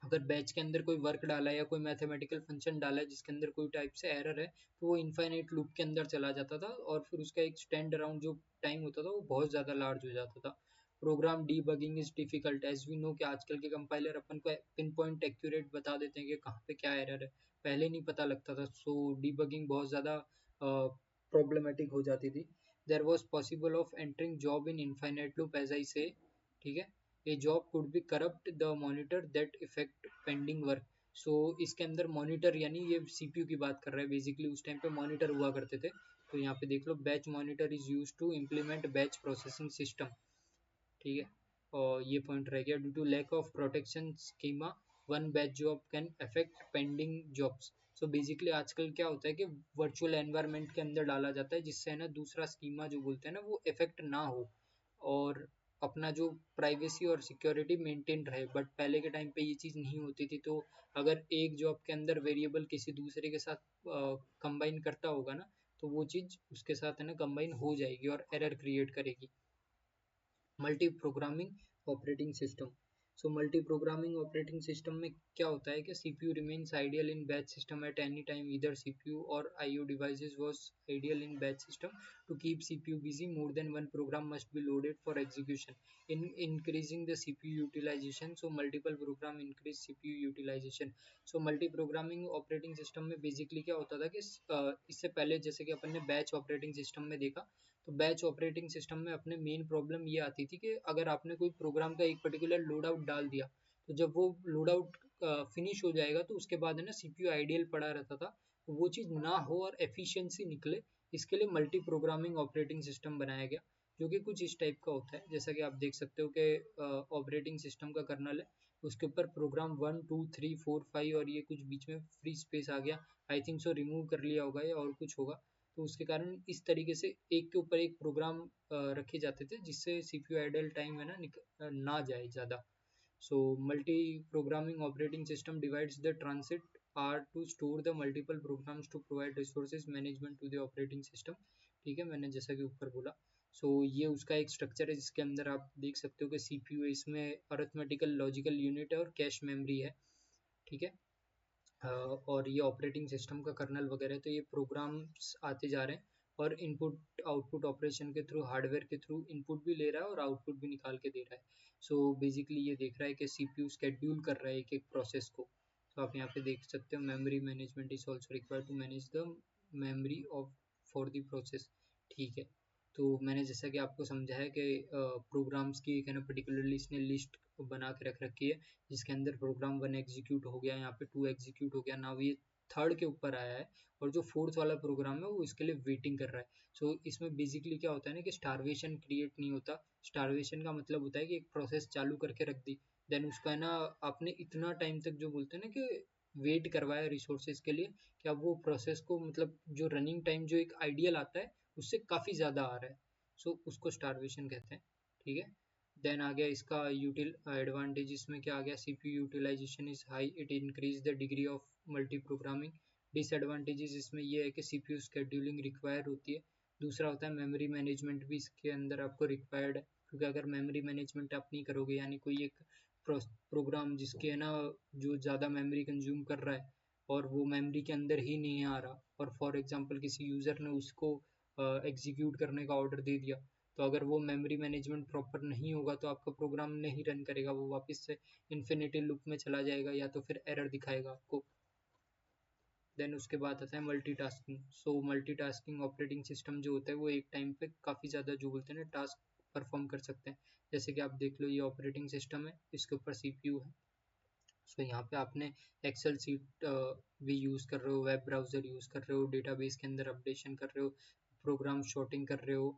अगर बैच के अंदर कोई वर्क डाला है या कोई मैथमेटिकल फंक्शन डाला है जिसके अंदर कोई टाइप से एरर है, तो वो इनफाइनाइट लूप के अंदर चला जाता था और फिर उसका एक स्टैंड अराउंड जो टाइम होता था वो बहुत ज़्यादा लार्ज हो जाता था। Program debugging is difficult, as we know कि आजकल के कंपाइलर अपन को पिन पॉइंट एक्यूरेट बता देते हैं कि कहाँ पे क्या एरर है, पहले नहीं पता लगता था, सो डीबगिंग बहुत ज़्यादा प्रॉब्लमेटिक हो जाती थी। There was possible of entering job in infinite loop as I say, ठीक है। A job could be corrupt the monitor that affect pending work। सो इसके अंदर मॉनिटर यानी ये सीपीयू की बात कर रहा है, बेसिकली उस टाइम पे मॉनिटर हुआ करते थे। तो यहाँ पे देख लो, batch monitor is use to implement batch processing system, ठीक है। और ये पॉइंट रह गया, due to lack of protection schema one batch job can affect pending jobs. So basically आजकल क्या होता है कि वर्चुअल एनवायरनमेंट के अंदर डाला जाता है जिससे है ना दूसरा स्कीमा जो बोलते हैं ना वो इफेक्ट ना हो और अपना जो प्राइवेसी और सिक्योरिटी मेंटेन रहे। बट पहले के टाइम पे ये चीज़ नहीं होती थी, तो अगर एक जॉब के अंदर वेरिएबल किसी दूसरे के साथ कंबाइन करता होगा ना, तो वो चीज़ उसके साथ है ना कंबाइन हो जाएगी और एरर क्रिएट करेगी। Multi programming operating system. So multi programming operating system में क्या होता है कि CPU remains idle in batch system at any time, either CPU और IO devices was idle in batch system to keep CPU busy, more than one program must be loaded for execution in increasing the CPU utilization. So multiple program increase CPU utilization. So multi programming operating system में बेसिकली क्या होता था कि इससे पहले जैसे कि अपन ने बैच ऑपरेटिंग सिस्टम में देखा, तो बैच ऑपरेटिंग सिस्टम में अपने मेन प्रॉब्लम ये आती थी कि अगर आपने कोई प्रोग्राम का एक पर्टिकुलर लोड आउट डाल दिया, तो जब वो लोड आउट फिनिश हो जाएगा तो उसके बाद है ना सीपीयू आइडियल पड़ा रहता था, तो वो चीज़ ना हो और एफिशिएंसी निकले, इसके लिए मल्टी प्रोग्रामिंग ऑपरेटिंग सिस्टम बनाया गया, जो कि कुछ इस टाइप का होता है। जैसा कि आप देख सकते हो कि ऑपरेटिंग सिस्टम का कर्नल है, उसके ऊपर प्रोग्राम 1 2 3 4 5 और ये कुछ बीच में फ्री स्पेस आ गया, आई थिंक सो रिमूव कर लिया होगा या और कुछ होगा। तो उसके कारण इस तरीके से एक के ऊपर एक प्रोग्राम रखे जाते थे जिससे सीपीयू आइडल टाइम है ना ना जाए ज़्यादा। So multi programming operating system divides the transit are to store the multiple programs to provide resources management to the operating system, ठीक है, मैंने जैसा कि ऊपर बोला। सो ये उसका एक स्ट्रक्चर है जिसके अंदर आप देख सकते हो कि सीपीयू है, इसमें अरिथमेटिकल लॉजिकल यूनिट है और कैश मेमोरी है, ठीक है। और ये ऑपरेटिंग सिस्टम का कर्नल वगैरह, तो ये प्रोग्राम्स आते जा रहे हैं और इनपुट आउटपुट ऑपरेशन के थ्रू, हार्डवेयर के थ्रू इनपुट भी ले रहा है और आउटपुट भी निकाल के दे रहा है। सो बेसिकली ये देख रहा है कि सीपीयू स्केड्यूल कर रहा है एक एक प्रोसेस को। तो आप यहाँ पे देख सकते हो, memory management is also required to manage the memory of for the process, ठीक है। तो मैंने जैसा कि आपको समझाया कि प्रोग्राम्स की एक है ना पर्टिकुलरली इसने लिस्ट बना के रख रखी है, जिसके अंदर प्रोग्राम 1 एग्जीक्यूट हो गया, यहाँ पे 2 एग्जीक्यूट हो गया, नाउ ये थर्ड के ऊपर आया है और जो फोर्थ वाला प्रोग्राम है वो इसके लिए वेटिंग कर रहा है। सो इसमें बेसिकली क्या होता है ना कि स्टारवेशन क्रिएट नहीं होता। स्टारवेशन का मतलब होता है कि एक प्रोसेस चालू करके रख दी, देन उसका है ना आपने इतना टाइम तक जो बोलते हैं ना कि वेट करवाया रिसोर्सेज के लिए, कि अब वो प्रोसेस को मतलब जो रनिंग टाइम जो एक आइडियल आता है उससे काफ़ी ज़्यादा आ रहा है, सो उसको स्टारवेशन कहते हैं, ठीक है। देन आ गया इसका यूटिल एडवांटेज, इसमें क्या आ गया, CPU utilisation is high, it increase the degree of multi programming. Disadvantages इसमें ये है कि सीपीयू स्केड्यूलिंग रिक्वायर होती है। दूसरा होता है मेमोरी मैनेजमेंट भी इसके अंदर आपको रिक्वायर्ड है, क्योंकि अगर मेमोरी मैनेजमेंट आप नहीं करोगे, यानी कोई एक प्रोग्राम जिसके है ना जो ज़्यादा मेमोरी कंज्यूम कर रहा है और वो मेमोरी के अंदर ही नहीं आ रहा, और फॉर एग्जांपल किसी यूज़र ने उसको एग्जीक्यूट करने का ऑर्डर दे दिया, तो अगर वो मेमोरी मैनेजमेंट प्रॉपर नहीं होगा तो आपका प्रोग्राम नहीं रन करेगा, वो वापस से इन्फिनिटी लूप में चला जाएगा या तो फिर एरर दिखाएगा आपको। देन उसके बाद आता है मल्टीटास्किंग। सो मल्टीटास्किंग ऑपरेटिंग सिस्टम जो होता है वो एक टाइम पे काफ़ी ज़्यादा जो बोलते हैं ना टास्क परफॉर्म कर सकते हैं। जैसे कि आप देख लो, ये ऑपरेटिंग सिस्टम है, इसके ऊपर सीपीयू है। सो यहाँ पे आपने एक्सेल सीट भी यूज़ कर रहे हो, वेब ब्राउज़र यूज़ कर रहे हो, डेटाबेस के अंदर अपडेशन कर रहे हो, प्रोग्राम शॉर्टिंग कर रहे हो,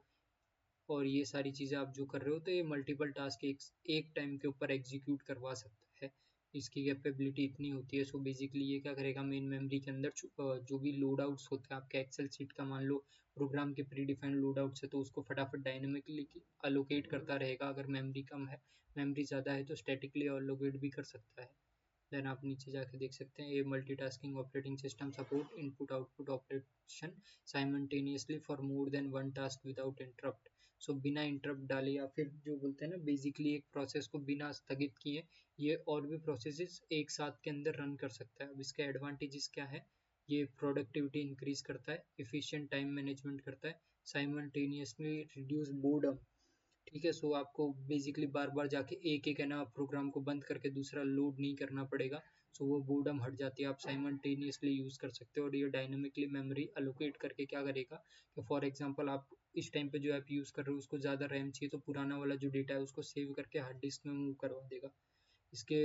और ये सारी चीज़ें आप जो कर रहे हो तो ये मल्टीपल टास्क एक टाइम के ऊपर एग्जीक्यूट करवा सकता है। इसकी कैपेबिलिटी इतनी होती है। सो बेसिकली ये क्या करेगा, मेन मेमोरी के अंदर जो भी लोड आउट्स होते हैं आपके एक्सेल सीट का, मान लो प्रोग्राम के प्री डिफाइंड लोड आउट्स है तो उसको फटाफट डायनेमिकली अलोकेट करता रहेगा। अगर मेमोरी कम है, मेमोरी ज़्यादा है तो स्टैटिकली अलोकेट भी कर सकता है। देन आप नीचे जाके देख सकते हैं, ये multitasking operating system support input output operation simultaneously for more than one task without interrupt. So बिना इंटरप्ट डाले, या फिर जो बोलते हैं ना बेसिकली एक प्रोसेस को बिना स्थगित किए ये और भी प्रोसेसेस एक साथ के अंदर रन कर सकता है। अब इसके एडवांटेजेस क्या है, ये प्रोडक्टिविटी इंक्रीज करता है, एफिशिएंट टाइम मैनेजमेंट करता है, साइमल्टेनियसली रिड्यूस बोर्डम। ठीक है, सो आपको बेसिकली बार बार जाके एक एक है ना प्रोग्राम को बंद करके दूसरा लोड नहीं करना पड़ेगा। सो वो बोर्डम हट जाती है, आप साइमल्टेनियसली यूज़ कर सकते हो। और ये डायनेमिकली मेमोरी अलोकेट करके क्या करेगा कि फॉर एग्जांपल आप इस टाइम पे जो ऐप यूज़ कर रहे हो उसको ज़्यादा रैम चाहिए तो पुराना वाला जो डेटा है उसको सेव करके हार्ड डिस्क में मूव करवा देगा। इसके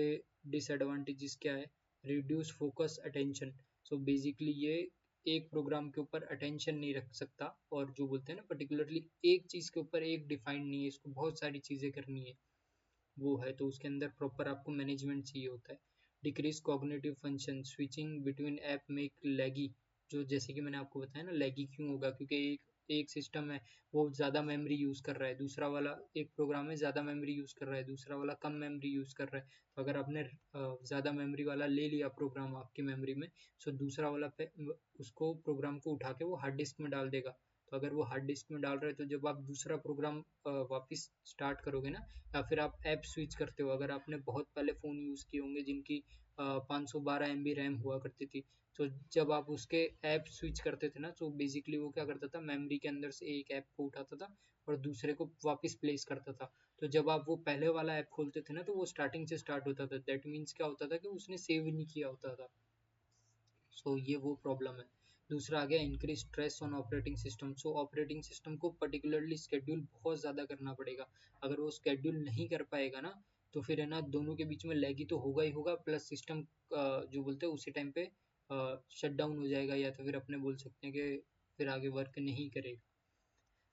डिसएडवांटेजेस क्या है, रिड्यूस फोकस अटेंशन। सो बेसिकली ये एक प्रोग्राम के ऊपर अटेंशन नहीं रख सकता, और जो बोलते हैं ना पर्टिकुलरली एक चीज़ के ऊपर एक डिफाइंड नहीं है, इसको बहुत सारी चीज़ें करनी है वो है, तो उसके अंदर प्रॉपर आपको मैनेजमेंट चाहिए होता है। Decrease cognitive function, switching between app make laggy. जो जैसे कि मैंने आपको बताया ना, लैगी क्यों होगा, क्योंकि एक एक सिस्टम है वो ज़्यादा मेमोरी यूज़ कर रहा है, दूसरा वाला एक प्रोग्राम है ज़्यादा मेमोरी यूज़ कर रहा है, दूसरा वाला कम मेमोरी यूज़ कर रहा है। तो अगर आपने ज़्यादा मेमोरी वाला ले लिया प्रोग्राम आपकी मेमोरी में, सो दूसरा वाला पे उसको प्रोग्राम को उठा के वो हार्ड डिस्क में डाल देगा। तो अगर वो हार्ड डिस्क में डाल रहे हैं तो जब आप दूसरा प्रोग्राम वापस स्टार्ट करोगे ना, या फिर आप ऐप स्विच करते हो, अगर आपने बहुत पहले फ़ोन यूज़ किए होंगे जिनकी 512 MB रैम हुआ करती थी, तो जब आप उसके ऐप स्विच करते थे ना, तो बेसिकली वो क्या करता था, मेमोरी के अंदर से एक ऐप को उठाता था और दूसरे को वापस प्लेस करता था। तो जब आप वो पहले वाला ऐप खोलते थे ना तो वो स्टार्टिंग से स्टार्ट होता था। दैट मीन्स क्या होता था कि उसने सेव नहीं किया होता था। सो ये वो प्रॉब्लम है। दूसरा आ गया increase stress on operating system. So operating system को पर्टिकुलरली स्केड्यूल बहुत ज़्यादा करना पड़ेगा। अगर वो स्केड्यूल नहीं कर पाएगा ना, तो फिर है ना दोनों के बीच में लैगी तो होगा ही होगा, प्लस सिस्टम जो बोलते हैं उसी टाइम पे शट डाउन हो जाएगा, या तो फिर अपने बोल सकते हैं कि फिर आगे वर्क नहीं करेगा।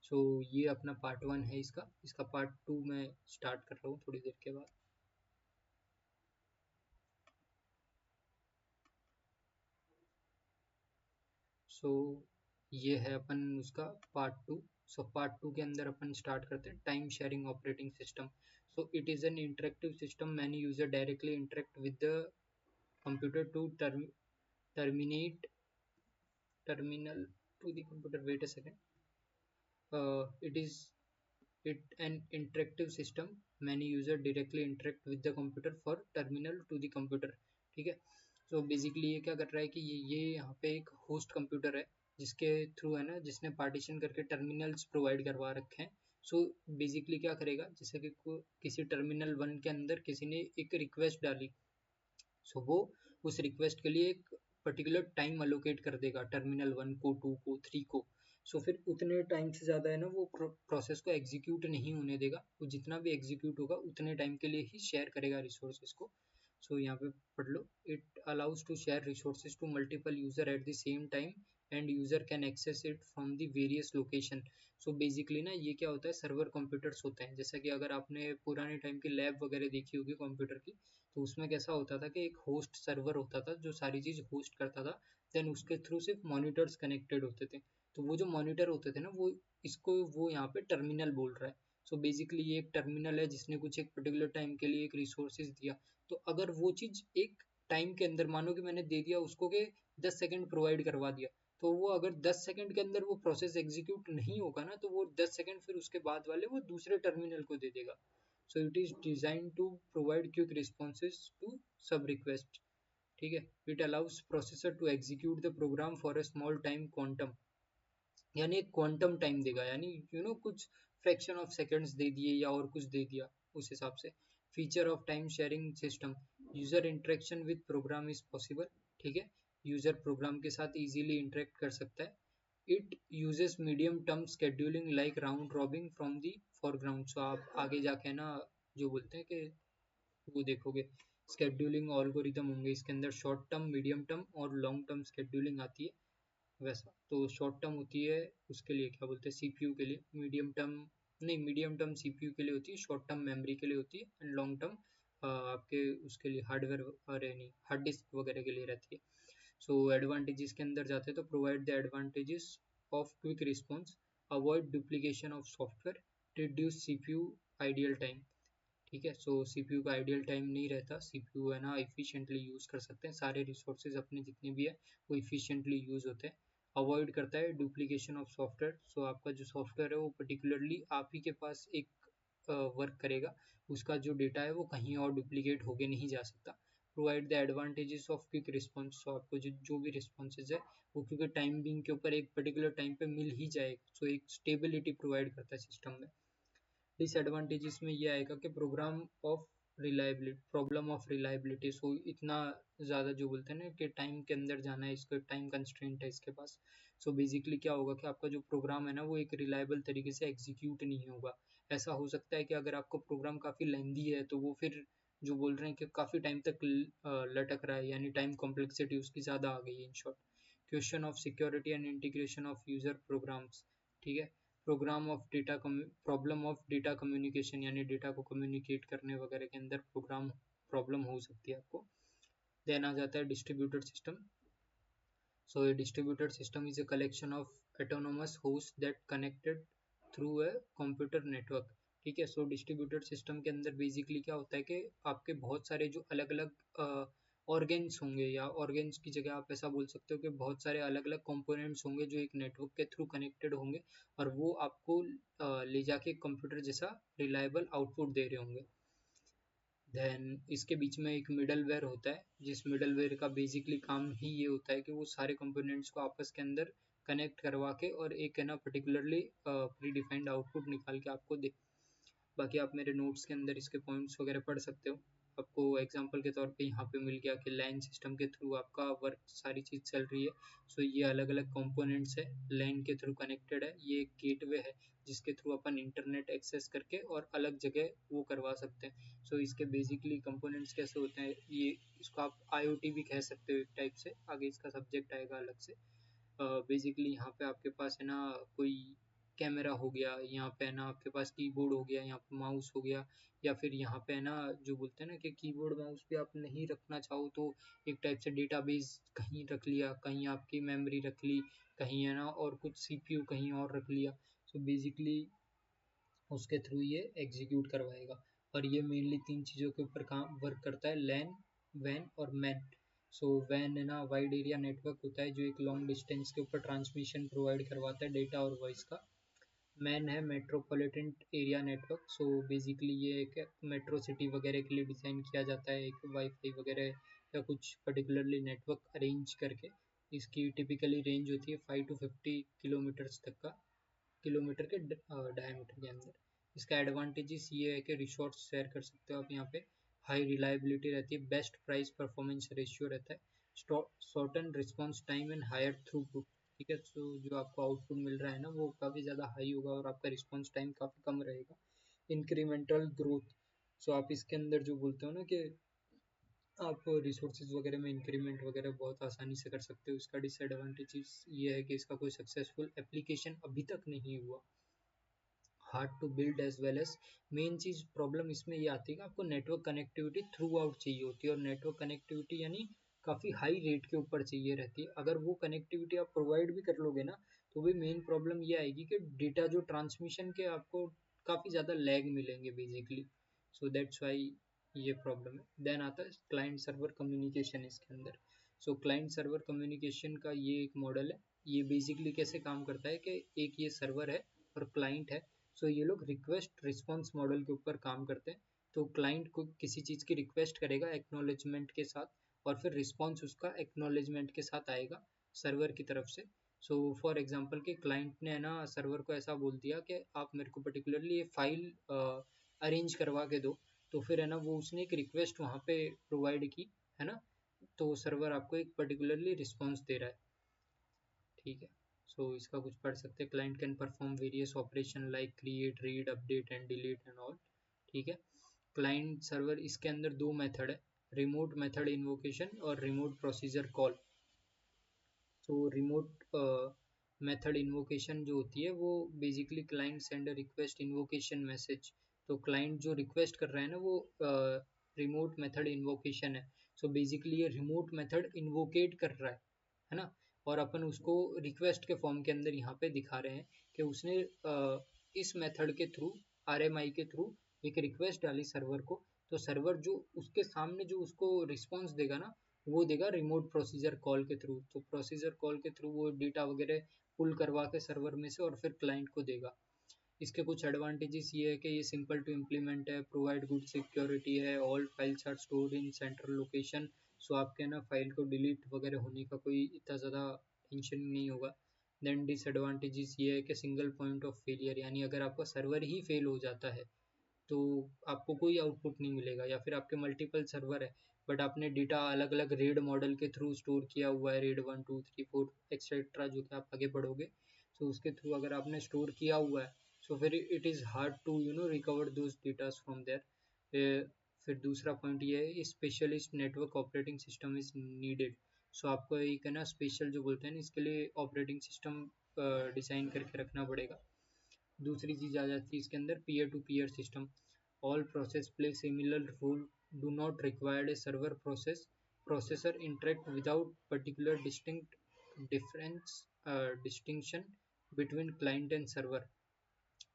सो ये अपना पार्ट 1 है इसका। इसका पार्ट 2 मैं स्टार्ट कर रहा हूँ थोड़ी देर के बाद। सो ये है अपन उसका पार्ट 2। सो पार्ट 2 के अंदर अपन स्टार्ट करते हैं time sharing operating system. So it is an interactive system, many user directly interact with the computer to terminate terminal to the computer. Wait a second. It is it an interactive system, many user directly interact with the computer for terminal to the computer। ठीक है, so basically ये क्या कर रहा है कि ये यहाँ पे एक होस्ट कंप्यूटर है जिसके थ्रू है ना, जिसने पार्टीशन करके टर्मिनल्स प्रोवाइड करवा रखे हैं। सो बेसिकली क्या करेगा, जैसे कि किसी टर्मिनल 1 के अंदर किसी ने एक रिक्वेस्ट डाली, सो वो उस रिक्वेस्ट के लिए एक पर्टिकुलर टाइम अलोकेट कर देगा टर्मिनल 1 को, 2 को, 3 को। सो फिर उतने टाइम से ज़्यादा है ना वो प्रोसेस को एग्जीक्यूट नहीं होने देगा, वो जितना भी एग्जीक्यूट होगा उतने टाइम के लिए ही शेयर करेगा रिसोर्सेज को। सो यहाँ पे पढ़ लो, it allows to share resources to multiple user at the same time and user can access it from the various location. So basically ना ये क्या होता है, सर्वर कंप्यूटर्स होते हैं, जैसा कि अगर आपने पुराने टाइम की लैब वगैरह देखी होगी कंप्यूटर की, तो उसमें कैसा होता था कि एक होस्ट सर्वर होता था जो सारी चीज़ होस्ट करता था। देन उसके थ्रू सिर्फ मॉनिटर्स कनेक्टेड होते थे। तो वो जो मॉनिटर होते थे ना, वो इसको वो यहाँ पे टर्मिनल बोल रहा है। सो बेसिकली ये एक टर्मिनल है जिसने कुछ एक पर्टिकुलर टाइम के लिए एक रिसोर्सेज दिया। तो अगर वो चीज़ एक टाइम के अंदर, मानो कि मैंने दे दिया उसको कि 10 सेकंड प्रोवाइड करवा दिया, तो वो अगर 10 सेकंड के अंदर वो प्रोसेस एग्जीक्यूट नहीं होगा ना, तो वो 10 सेकंड फिर उसके बाद वाले वो दूसरे टर्मिनल को दे देगा। So it is designed to provide quick responses to sub request। ठीक है, it allows processor to execute the program for a small time quantum, यानी एक क्वांटम टाइम देगा, यानी कुछ फ्रैक्शन ऑफ सेकंड्स दे दिए या और कुछ दे दिया उस हिसाब से। Feature of time sharing system, user interaction with program is possible. ठीक है, यूजर प्रोग्राम के साथ इजीली इंटरेक्ट कर सकता है। It uses medium term scheduling like round robin from the foreground. So आप आगे जाके ना जो बोलते हैं कि वो देखोगे स्केड्यूलिंग ऑल्गोरिदम होंगे इसके अंदर, शॉर्ट टर्म, मीडियम टर्म और लॉन्ग टर्म स्केड्यूलिंग आती है। वैसा तो शॉर्ट टर्म होती है उसके लिए क्या बोलते हैं, सीपीयू के लिए। मीडियम टर्म नहीं, मीडियम टर्म सीपीयू के लिए होती है, शॉर्ट टर्म मेमोरी के लिए होती है, एंड लॉन्ग टर्म आपके उसके लिए हार्डवेयर, अरे नहीं, हार्ड डिस्क वगैरह के लिए रहती है। सो एडवांटेजेस के अंदर जाते हैं तो provide the advantages of quick response, avoid duplication of software, reduce CPU ideal time. ठीक है, सो सीपीयू का आइडियल टाइम नहीं रहता, सीपीयू है ना इफिशिएंटली यूज़ कर सकते हैं, सारे रिसोर्सेज अपने जितने भी है वो इफिशिएंटली यूज़ होते हैं। अवॉइड करता है डुप्लीकेशन ऑफ सॉफ्टवेयर, सो आपका जो सॉफ्टवेयर है वो पर्टिकुलरली आप ही के पास एक वर्क करेगा, उसका जो डेटा है वो कहीं और डुप्लीकेट होके नहीं जा सकता। Provide the advantages of quick response, so आपको जो भी रिस्पॉन्सेज है वो क्योंकि टाइम बिंग के ऊपर एक पर्टिकुलर टाइम पे मिल ही जाएगा, सो एक स्टेबिलिटी प्रोवाइड करता है सिस्टम में। डिसएडवांटेजेस में ये आएगा कि program of reliability, problem of reliability, so इतना ज़्यादा जो बोलते हैं ना कि टाइम के अंदर जाना है, इसको टाइम कंस्ट्रेंट है इसके पास। सो बेसिकली क्या होगा कि आपका जो प्रोग्राम है ना वो एक रिलायबल तरीके से एग्जीक्यूट नहीं होगा। ऐसा हो सकता है कि अगर आपका प्रोग्राम काफ़ी लेंदी है तो वो फिर जो बोल रहे हैं कि काफ़ी टाइम तक लटक रहा है, यानी टाइम कॉम्प्लेक्सिटी उसकी ज़्यादा आ गई है in short. Question of security and integration of user programs. ठीक है, program of data, problem of data communication, यानी डेटा को कम्युनिकेट करने वगैरह के अंदर प्रोग्राम प्रॉब्लम हो सकती है आपको। देन आ जाता है distributed system. So a distributed system is a collection of autonomous hosts that connected through a computer network। ठीक है, सो डिस्ट्रीब्यूटेड सिस्टम के अंदर बेसिकली क्या होता है कि आपके बहुत सारे जो अलग अलग ऑर्गेन्स होंगे, या ऑर्गेन्स की जगह आप ऐसा बोल सकते हो कि बहुत सारे अलग अलग कंपोनेंट्स होंगे जो एक नेटवर्क के थ्रू कनेक्टेड होंगे, और वो आपको ले जाके कंप्यूटर जैसा रिलायबल आउटपुट दे रहे होंगे। देन इसके बीच में एक मिडलवेयर होता है, जिस मिडलवेयर का बेसिकली काम ही ये होता है कि वो सारे कंपोनेंट्स को आपस के अंदर कनेक्ट करवा के और एक है ना पर्टिकुलरली प्री डिफाइंड आउटपुट निकाल के आपको दे। बाकी आप मेरे नोट्स के अंदर इसके पॉइंट्स वगैरह पढ़ सकते हो। आपको एग्जांपल के तौर पे यहाँ पे मिल गया कि लैन सिस्टम के थ्रू आपका वर्क सारी चीज़ चल रही है। सो ये अलग अलग कंपोनेंट्स है, लैन के थ्रू कनेक्टेड है, ये एक गेटवे है जिसके थ्रू अपन इंटरनेट एक्सेस करके और अलग जगह वो करवा सकते हैं। सो इसके बेसिकली कंपोनेंट्स कैसे होते हैं, ये इसको आप आईओटी भी कह सकते हो एक टाइप से, आगे इसका सब्जेक्ट आएगा अलग से। बेसिकली यहाँ पे आपके पास है ना कोई कैमरा हो गया, यहाँ पे है ना आपके पास कीबोर्ड हो गया, यहाँ पे माउस हो गया, या फिर यहाँ पे है ना जो बोलते हैं ना कि कीबोर्ड माउस भी आप नहीं रखना चाहो तो एक टाइप से डेटाबेस कहीं रख लिया, कहीं आपकी मेमोरी रख ली, कहीं है ना और कुछ सीपीयू कहीं और रख लिया। सो बेसिकली उसके थ्रू ये एग्जीक्यूट करवाएगा। और ये मेनली तीन चीज़ों के ऊपर काम वर्क करता है, लैन, वैन और मैन। सो वैन है ना वाइड एरिया नेटवर्क होता है जो एक लॉन्ग डिस्टेंस के ऊपर ट्रांसमिशन प्रोवाइड करवाता है डेटा और वॉइस का। मैन है मेट्रोपॉलिटन एरिया नेटवर्क, सो बेसिकली ये एक मेट्रो सिटी वगैरह के लिए डिज़ाइन किया जाता है, एक वाईफाई वगैरह या कुछ पर्टिकुलरली नेटवर्क अरेंज करके। इसकी टिपिकली रेंज होती है 5 to 50 किलोमीटर्स तक का, किलोमीटर के डायमीटर के अंदर। इसका एडवांटेजेस ये है कि रिसोर्स शेयर कर सकते हो आप यहाँ पे, हाई रिलायबिलिटी रहती है, बेस्ट प्राइस परफॉर्मेंस रेशियो रहता है, shorten response time and higher throughput. ठीक है, तो जो आपको आउटपुट मिल रहा है ना वो काफ़ी ज़्यादा हाई होगा और आपका रिस्पॉन्स टाइम काफ़ी कम रहेगा। इंक्रीमेंटल ग्रोथ, सो आप इसके अंदर जो बोलते हो ना कि आप रिसोर्सेज वगैरह में इंक्रीमेंट वगैरह बहुत आसानी से कर सकते हो। इसका डिसएडवांटेजेस ये है कि इसका कोई सक्सेसफुल एप्लीकेशन अभी तक नहीं हुआ, hard to build as well as. Main चीज़ प्रॉब्लम इसमें ये आती है कि आपको नेटवर्क कनेक्टिविटी थ्रू आउट चाहिए होती है, और नेटवर्क कनेक्टिविटी यानी काफ़ी हाई रेट के ऊपर चाहिए रहती है। अगर वो कनेक्टिविटी आप प्रोवाइड भी कर लोगे ना तो भी मेन प्रॉब्लम ये आएगी कि डेटा जो ट्रांसमिशन के आपको काफ़ी ज़्यादा लैग मिलेंगे बेसिकली। सो दैट्स वाई ये प्रॉब्लम है। देन आता है क्लाइंट सर्वर कम्युनिकेशन इसके अंदर। सो क्लाइंट सर्वर कम्युनिकेशन का ये एक मॉडल है। ये बेसिकली कैसे काम करता है कि एक ये सर्वर है और क्लाइंट है। सो ये लोग रिक्वेस्ट रिस्पॉन्स मॉडल के ऊपर काम करते हैं। तो क्लाइंट को किसी चीज़ की रिक्वेस्ट करेगा एक्नॉलेजमेंट के साथ, और फिर रिस्पॉन्स उसका एक्नॉलेजमेंट के साथ आएगा सर्वर की तरफ से। सो फॉर एग्जांपल कि क्लाइंट ने है ना सर्वर को ऐसा बोल दिया कि आप मेरे को पर्टिकुलरली ये फाइल अरेंज करवा के दो, तो फिर है ना वो उसने एक रिक्वेस्ट वहाँ पे प्रोवाइड की, है ना, तो सर्वर आपको एक पर्टिकुलरली रिस्पॉन्स दे रहा है। ठीक है, सो इसका कुछ पढ़ सकते हैं, client can perform various operation like create, read, update and delete and all. ठीक है, क्लाइंट सर्वर इसके अंदर दो मेथड है, रिमोट मेथड इन्वोकेशन और रिमोट प्रोसीजर कॉल। तो रिमोट मेथड इन्वोकेशन जो होती है वो basically client send request invocation message. तो क्लाइंट जो रिक्वेस्ट कर रहा है ना वो रिमोट मेथड इन्वोकेशन है। सो बेसिकली ये रिमोट मेथड इन्वोकेट कर रहा है ना, और अपन उसको रिक्वेस्ट के फॉर्म के अंदर यहाँ पे दिखा रहे हैं कि उसने इस मेथड के थ्रू, RMI के थ्रू एक रिक्वेस्ट डाली सर्वर को, तो सर्वर जो उसके सामने जो उसको रिस्पॉन्स देगा ना, वो देगा रिमोट प्रोसीजर कॉल के थ्रू। तो प्रोसीजर कॉल के थ्रू वो डेटा वगैरह पुल करवा के सर्वर में से और फिर क्लाइंट को देगा। इसके कुछ एडवांटेजेस ये है कि ये सिंपल टू इम्प्लीमेंट है, प्रोवाइड गुड सिक्योरिटी है, all files are stored in central location. So आपके ना फाइल को डिलीट वगैरह होने का कोई इतना ज़्यादा टेंशन नहीं होगा। देन डिसएडवांटेजेस ये है कि सिंगल पॉइंट ऑफ फेलियर, यानी अगर आपका सर्वर ही फेल हो जाता है तो आपको कोई आउटपुट नहीं मिलेगा, या फिर आपके मल्टीपल सर्वर है बट आपने डेटा अलग अलग रेड मॉडल के थ्रू स्टोर किया हुआ है, रेड 1 2 3 4 एक्सेट्रा जो कि आप आगे बढ़ोगे, सो उसके थ्रू अगर आपने स्टोर किया हुआ है, सो फिर it is hard to recover those datas from there. फिर दूसरा पॉइंट ये है, specialist network operating system is needed. So आपको एक है ना स्पेशल जो बोलते हैं ना, इसके लिए ऑपरेटिंग सिस्टम डिज़ाइन करके रखना पड़ेगा। दूसरी चीज़ आ जाती है इसके अंदर, peer to peer system. All process play similar rule, do not required a server processor interact without particular distinct difference distinction between client and server.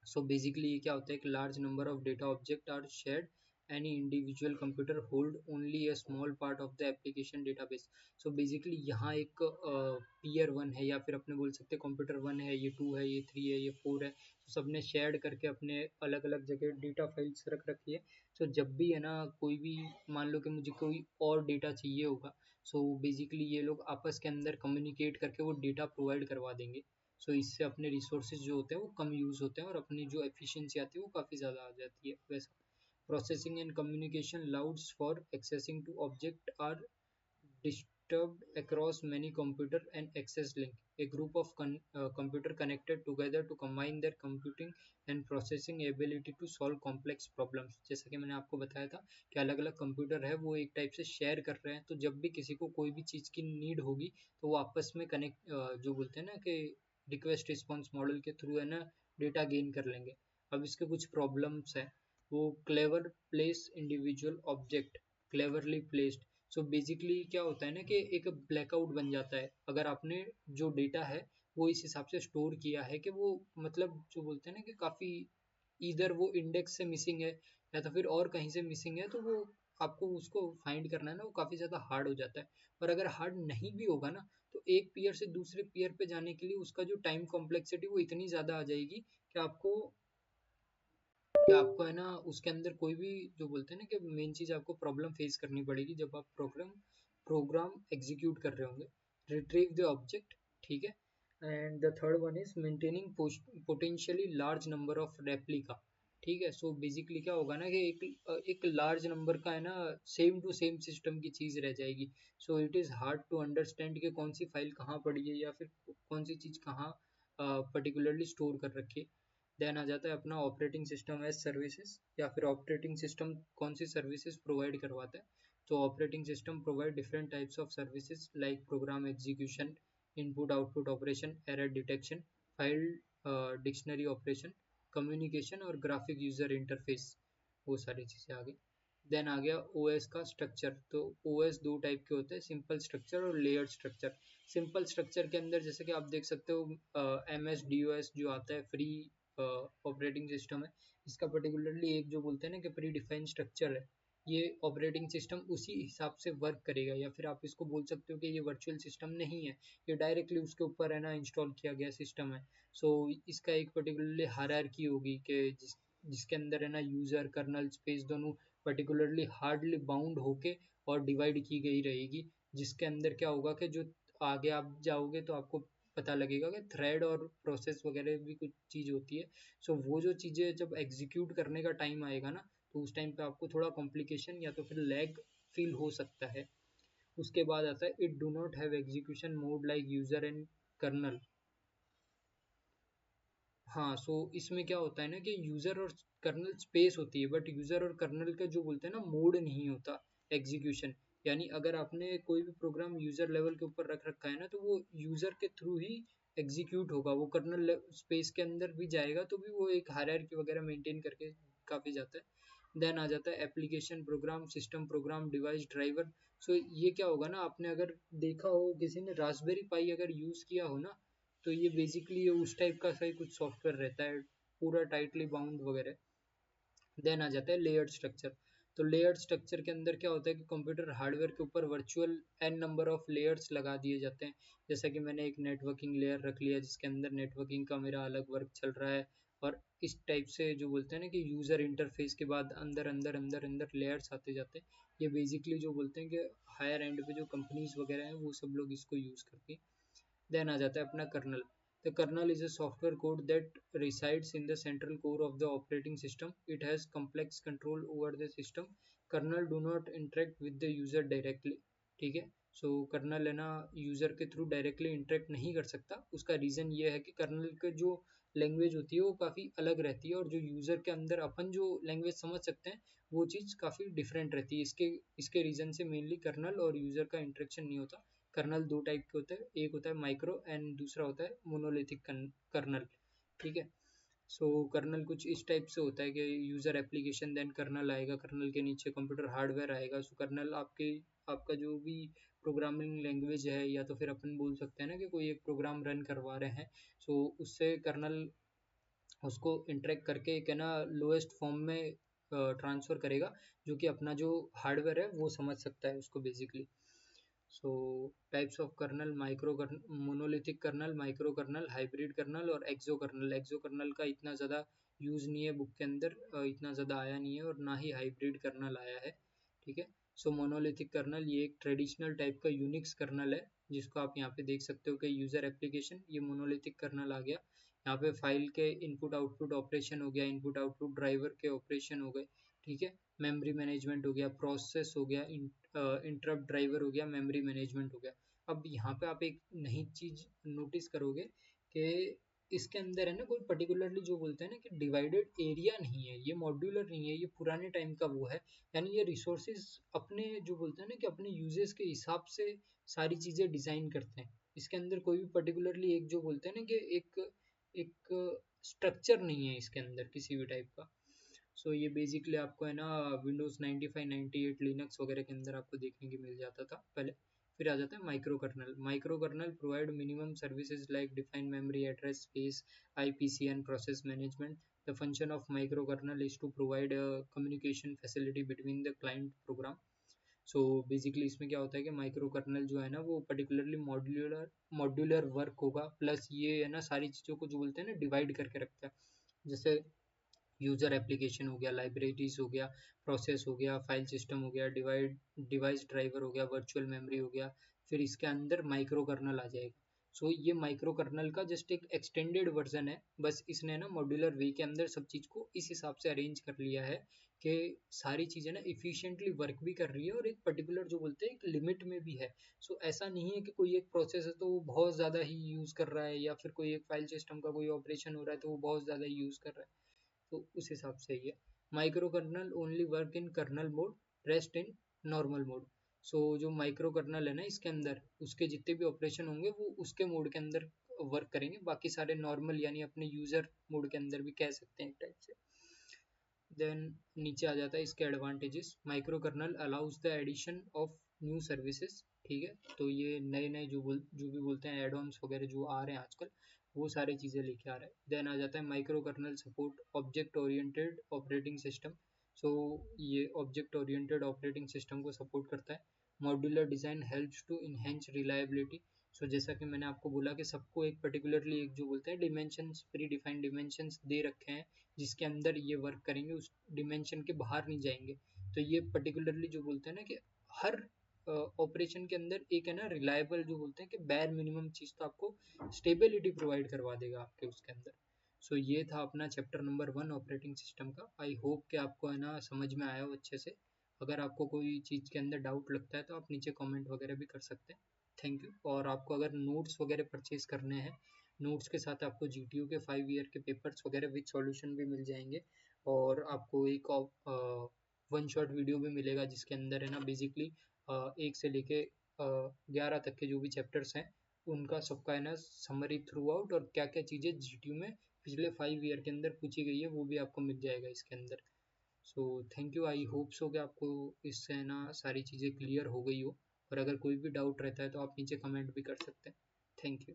So basically ये क्या होता है, एक large number of data object are shared, any individual computer hold only a small part of the application database. So basically यहाँ एक पीयर 1 है, या फिर अपने बोल सकते हैं कंप्यूटर 1 है, ये 2 है, ये 3 है, ये 4 है, तो सबने शेयर करके अपने अलग अलग जगह डेटा फाइल्स रख रखी है। सो जब भी है ना कोई भी, मान लो कि मुझे कोई और डेटा चाहिए होगा, सो बेसिकली ये लोग आपस के अंदर कम्युनिकेट करके वो डेटा प्रोवाइड करवा देंगे। सो इससे अपने रिसोर्सेज जो होते हैं वो कम यूज़ होते हैं और अपनी जो एफिशिएंसी आती है वो काफ़ी ज़्यादा आ जाती है। वैसे processing and communication loads for accessing to object are disturbed across many computer and access link. A group of computer connected together to combine their computing and processing ability to solve complex problems. जैसा कि मैंने आपको बताया था कि अलग अलग कंप्यूटर है वो एक टाइप से शेयर कर रहे हैं, तो जब भी किसी को कोई भी चीज़ की नीड होगी तो वो आपस में कनेक्ट, जो बोलते हैं ना कि रिक्वेस्ट रिस्पॉन्स मॉडल के थ्रू है ना डेटा गेन कर लेंगे। अब इसके कुछ प्रॉब्लम्स हैं। वो clever place individual object, cleverly placed. सो बेसिकली क्या होता है ना कि एक ब्लैकआउट बन जाता है अगर आपने जो डेटा है वो इस हिसाब से स्टोर किया है कि वो, मतलब जो बोलते हैं ना कि काफ़ी, इधर वो इंडेक्स से मिसिंग है या तो फिर और कहीं से मिसिंग है, तो वो आपको उसको फाइंड करना है ना, वो काफ़ी ज़्यादा हार्ड हो जाता है। और अगर हार्ड नहीं भी होगा ना, तो एक पीयर से दूसरे पीयर पे जाने के लिए उसका जो टाइम कॉम्प्लेक्सिटी वो इतनी ज़्यादा आ जाएगी कि आपको है ना उसके अंदर कोई भी, जो बोलते हैं ना कि मेन चीज़ आपको प्रॉब्लम फेस करनी पड़ेगी जब आप प्रोग्राम एग्जीक्यूट कर रहे होंगे। रिट्रीव द ऑब्जेक्ट, ठीक है। And the third one is maintaining potentially large number of replica, ठीक है। सो बेसिकली क्या होगा ना कि एक लार्ज नंबर का है ना सेम टू सेम सिस्टम की चीज़ रह जाएगी। So it is hard to understand कि कौन सी फाइल कहाँ पड़ी है या फिर कौन सी चीज़ कहाँ पर्टिकुलरली स्टोर कर रखी है। देन आ जाता है अपना ऑपरेटिंग सिस्टम एज सर्विसेज, या फिर ऑपरेटिंग सिस्टम कौन सी सर्विसेज प्रोवाइड करवाता है। तो operating system provide different types of services like program execution, input output operation, error detection, file dictionary operation, communication और ग्राफिक यूजर इंटरफेस, वो सारी चीज़ें आ गई। देन आ गया ओएस का स्ट्रक्चर। तो ओएस दो टाइप के होते हैं, सिंपल स्ट्रक्चर और लेयर्ड स्ट्रक्चर। सिंपल स्ट्रक्चर के अंदर जैसे कि आप देख सकते हो MS-DOS जो आता है फ्री ऑपरेटिंग सिस्टम है, इसका पर्टिकुलरली एक जो बोलते हैं ना कि प्री डिफाइंड स्ट्रक्चर है, ये ऑपरेटिंग सिस्टम उसी हिसाब से वर्क करेगा। या फिर आप इसको बोल सकते हो कि ये वर्चुअल सिस्टम नहीं है, ये डायरेक्टली उसके ऊपर है ना इंस्टॉल किया गया सिस्टम है। सो इसका एक पर्टिकुलरली हायरार्की होगी कि जिसके अंदर है ना यूज़र कर्नल स्पेस दोनों पर्टिकुलरली हार्डली बाउंड होके और डिवाइड की गई रहेगी, जिसके अंदर क्या होगा कि जो आगे आप जाओगे तो आपको पता लगेगा कि थ्रेड और प्रोसेस वगैरह भी कुछ चीज़ होती है। सो वो जो चीज़ें जब एग्जीक्यूट करने का टाइम आएगा ना, तो उस टाइम पे आपको थोड़ा कॉम्प्लिकेशन या तो फिर लैग फील हो सकता है। उसके बाद आता है it do not have execution mode like user and kernel. हाँ, सो इसमें क्या होता है ना कि यूज़र और कर्नल स्पेस होती है, बट यूज़र और कर्नल का जो बोलते हैं ना मोड नहीं होता एग्जीक्यूशन। यानी अगर आपने कोई भी प्रोग्राम यूज़र लेवल के ऊपर रख रखा है ना, तो वो यूज़र के थ्रू ही एग्जीक्यूट होगा, वो कर्नल स्पेस के अंदर भी जाएगा तो भी वो एक हायरार्की वगैरह मेंटेन करके काफ़ी जाता है। देन आ जाता है application program, system program, device driver. So ये क्या होगा ना, आपने अगर देखा हो किसी ने रास्पबेरी पाई अगर यूज़ किया हो ना, तो ये बेसिकली उस टाइप का सही कुछ सॉफ्टवेयर रहता है, पूरा टाइटली बाउंड वगैरह। देन आ जाता है लेयर्ड स्ट्रक्चर। तो लेयर्ड स्ट्रक्चर के अंदर क्या होता है कि कंप्यूटर हार्डवेयर के ऊपर virtual an number of layers लगा दिए जाते हैं। जैसा कि मैंने एक नेटवर्किंग लेयर रख लिया जिसके अंदर नेटवर्किंग का मेरा अलग वर्क चल रहा है, और इस टाइप से जो बोलते हैं ना कि यूज़र इंटरफेस के बाद अंदर अंदर अंदर अंदर लेयर्स आते जाते हैं। ये बेसिकली जो बोलते हैं कि हायर एंड पे जो कंपनीज वगैरह हैं वो सब लोग इसको यूज़ करती हैं। देन आ जाता है अपना colonel. The kernel is a software code that resides in the central core of the operating system. It has complex control over the system. Kernel do not interact with the user directly. ठीक है, सो कर्नल है ना यूज़र के थ्रू डायरेक्टली इंटरेक्ट नहीं कर सकता। उसका रीज़न ये है कि कर्नल के जो लैंग्वेज होती है वो काफ़ी अलग रहती है, और जो यूज़र के अंदर अपन जो लैंग्वेज समझ सकते हैं वो चीज़ काफ़ी डिफरेंट रहती है। इसके इसके रीज़न से मेनली कर्नल और यूज़र का इंटरेक्शन नहीं होता। कर्नल दो टाइप के होते हैं, एक होता है माइक्रो एंड दूसरा होता है मोनोलिथिक कर्नल। ठीक है, सो कर्नल कुछ इस टाइप से होता है कि यूज़र एप्लीकेशन, देन कर्नल आएगा, कर्नल के नीचे कंप्यूटर हार्डवेयर आएगा। सो कर्नल आपका जो भी प्रोग्रामिंग लैंग्वेज है, या तो फिर अपन बोल सकते हैं ना कि कोई एक प्रोग्राम रन करवा रहे हैं, सो उससे कर्नल उसको इंटरेक्ट करके एक है ना लोएस्ट फॉर्म में ट्रांसफ़र करेगा, जो कि अपना जो हार्डवेयर है वो समझ सकता है उसको basically. So types of kernel, micro kernel, monolithic kernel, micro kernel, hybrid kernel और एक्सो कर्नल। एक्सो कर्नल का इतना ज़्यादा यूज़ नहीं है बुक के अंदर, इतना ज़्यादा आया नहीं है, और ना ही हाइब्रिड कर्नल आया है। ठीक है, सो मोनोलिथिक कर्नल ये एक ट्रेडिशनल टाइप का यूनिक्स कर्नल है, जिसको आप यहाँ पे देख सकते हो कि यूज़र एप्लीकेशन, ये मोनोलिथिक कर्नल आ गया। यहाँ पे फाइल के इनपुट आउटपुट ऑपरेशन हो गया, इनपुट आउटपुट ड्राइवर के ऑपरेशन हो गए। ठीक है, मेमोरी मैनेजमेंट हो गया, प्रोसेस हो गया, इंटरप्ट ड्राइवर हो गया, मेमोरी मैनेजमेंट हो गया। अब यहाँ पे आप एक नई चीज़ नोटिस करोगे कि इसके अंदर है ना कोई पर्टिकुलरली जो बोलते हैं ना कि डिवाइडेड एरिया नहीं है, ये मॉड्यूलर नहीं है, ये पुराने टाइम का वो है। यानी ये रिसोर्सेज अपने जो बोलते हैं ना कि अपने यूजेस के हिसाब से सारी चीज़ें डिज़ाइन करते हैं। इसके अंदर कोई भी पर्टिकुलरली एक जो बोलते हैं ना कि एक एक स्ट्रक्चर नहीं है इसके अंदर किसी भी टाइप का। सो ये बेसिकली आपको है ना विंडोज़ 95 98 लिनक्स वगैरह के अंदर आपको देखने की मिल जाता था पहले। फिर आ जाता है micro colonel. Micro colonel provide minimum services like define memory address space IPC and process management. The function of microkernel is to provide a communication facility between the client program. So basically इसमें क्या होता है कि माइक्रो कर्नल जो है ना वो पर्टिकुलरली मॉड्यूलर वर्क होगा, प्लस ये है ना सारी चीज़ों को जो बोलते हैं ना डिवाइड करके रखता है। जैसे यूज़र एप्लीकेशन हो गया, लाइब्रेरीज हो गया, प्रोसेस हो गया, फाइल सिस्टम हो गया, डिवाइस ड्राइवर हो गया, वर्चुअल मेमोरी हो गया, फिर इसके अंदर माइक्रो कर्नल आ जाएगा। सो ये माइक्रो कर्नल का जस्ट एक एक्सटेंडेड वर्जन है, बस इसने ना मॉड्यूलर वे के अंदर सब चीज़ को इस हिसाब से अरेंज कर लिया है कि सारी चीज़ें ना इफिशिएंटली वर्क भी कर रही है, और एक पर्टिकुलर जो बोलते हैं एक लिमिट में भी है। सो ऐसा नहीं है कि कोई एक प्रोसेस है तो वो बहुत ज़्यादा ही यूज़ कर रहा है, या फिर कोई एक फाइल सिस्टम का कोई ऑपरेशन हो रहा है तो वो बहुत ज़्यादा ही यूज़ कर रहा है। तो उस हिसाब से ये micro kernel only work in kernel mode, rest in normal mode. So जो माइक्रो कर्नल है ना इसके अंदर उसके जितने भी ऑपरेशन होंगे वो उसके मोड के अंदर वर्क करेंगे, बाकी सारे नॉर्मल यानी अपने यूजर मोड के अंदर भी कह सकते हैं एक टाइप से। देन नीचे आ जाता है इसके advantages. Micro kernel allows the addition of new services. ठीक है, तो ये नए नए जो भी बोलते हैं एड ऑन्स वगैरह जो आ रहे हैं आजकल, वो सारी चीज़ें लेके आ रहा है। देन आ जाता है micro kernel support object oriented operating system. So ये ऑब्जेक्ट ओरिएंटेड ऑपरेटिंग सिस्टम को सपोर्ट करता है। Modular design helps to enhance reliability. So जैसा कि मैंने आपको बोला कि सबको एक पर्टिकुलरली एक जो बोलते हैं डिमेंशंस, प्री डिफाइंड डिमेंशंस दे रखे हैं जिसके अंदर ये वर्क करेंगे, उस डिमेंशन के बाहर नहीं जाएंगे। तो ये पर्टिकुलरली जो बोलते हैं ना कि हर ऑपरेशन के अंदर एक है ना रिलायबल जो बोलते हैं कि बैर मिनिमम चीज़ तो आपको स्टेबिलिटी प्रोवाइड करवा देगा आपके उसके अंदर। सो ये था अपना चैप्टर नंबर 1 ऑपरेटिंग सिस्टम का। आई होप कि आपको है ना समझ में आया हो अच्छे से। अगर आपको कोई चीज़ के अंदर डाउट लगता है तो आप नीचे कमेंट वगैरह भी कर सकते हैं। Thank you. और आपको अगर नोट्स वगैरह परचेज करने हैं, नोट्स के साथ आपको GTU के 5 ईयर के पेपर्स वगैरह विद सॉल्यूशन भी मिल जाएंगे, और आपको एक वन शॉट वीडियो भी मिलेगा जिसके अंदर है ना बेसिकली 1 से लेके 11 तक के जो भी चैप्टर्स हैं उनका सबका है ना समरी थ्रू आउट, और क्या क्या चीज़ें GTU में पिछले 5 ईयर के अंदर पूछी गई है वो भी आपको मिल जाएगा इसके अंदर। So thank you, I hope so कि आपको इससे ना सारी चीज़ें क्लियर हो गई हो, और अगर कोई भी डाउट रहता है तो आप नीचे कमेंट भी कर सकते हैं। Thank you.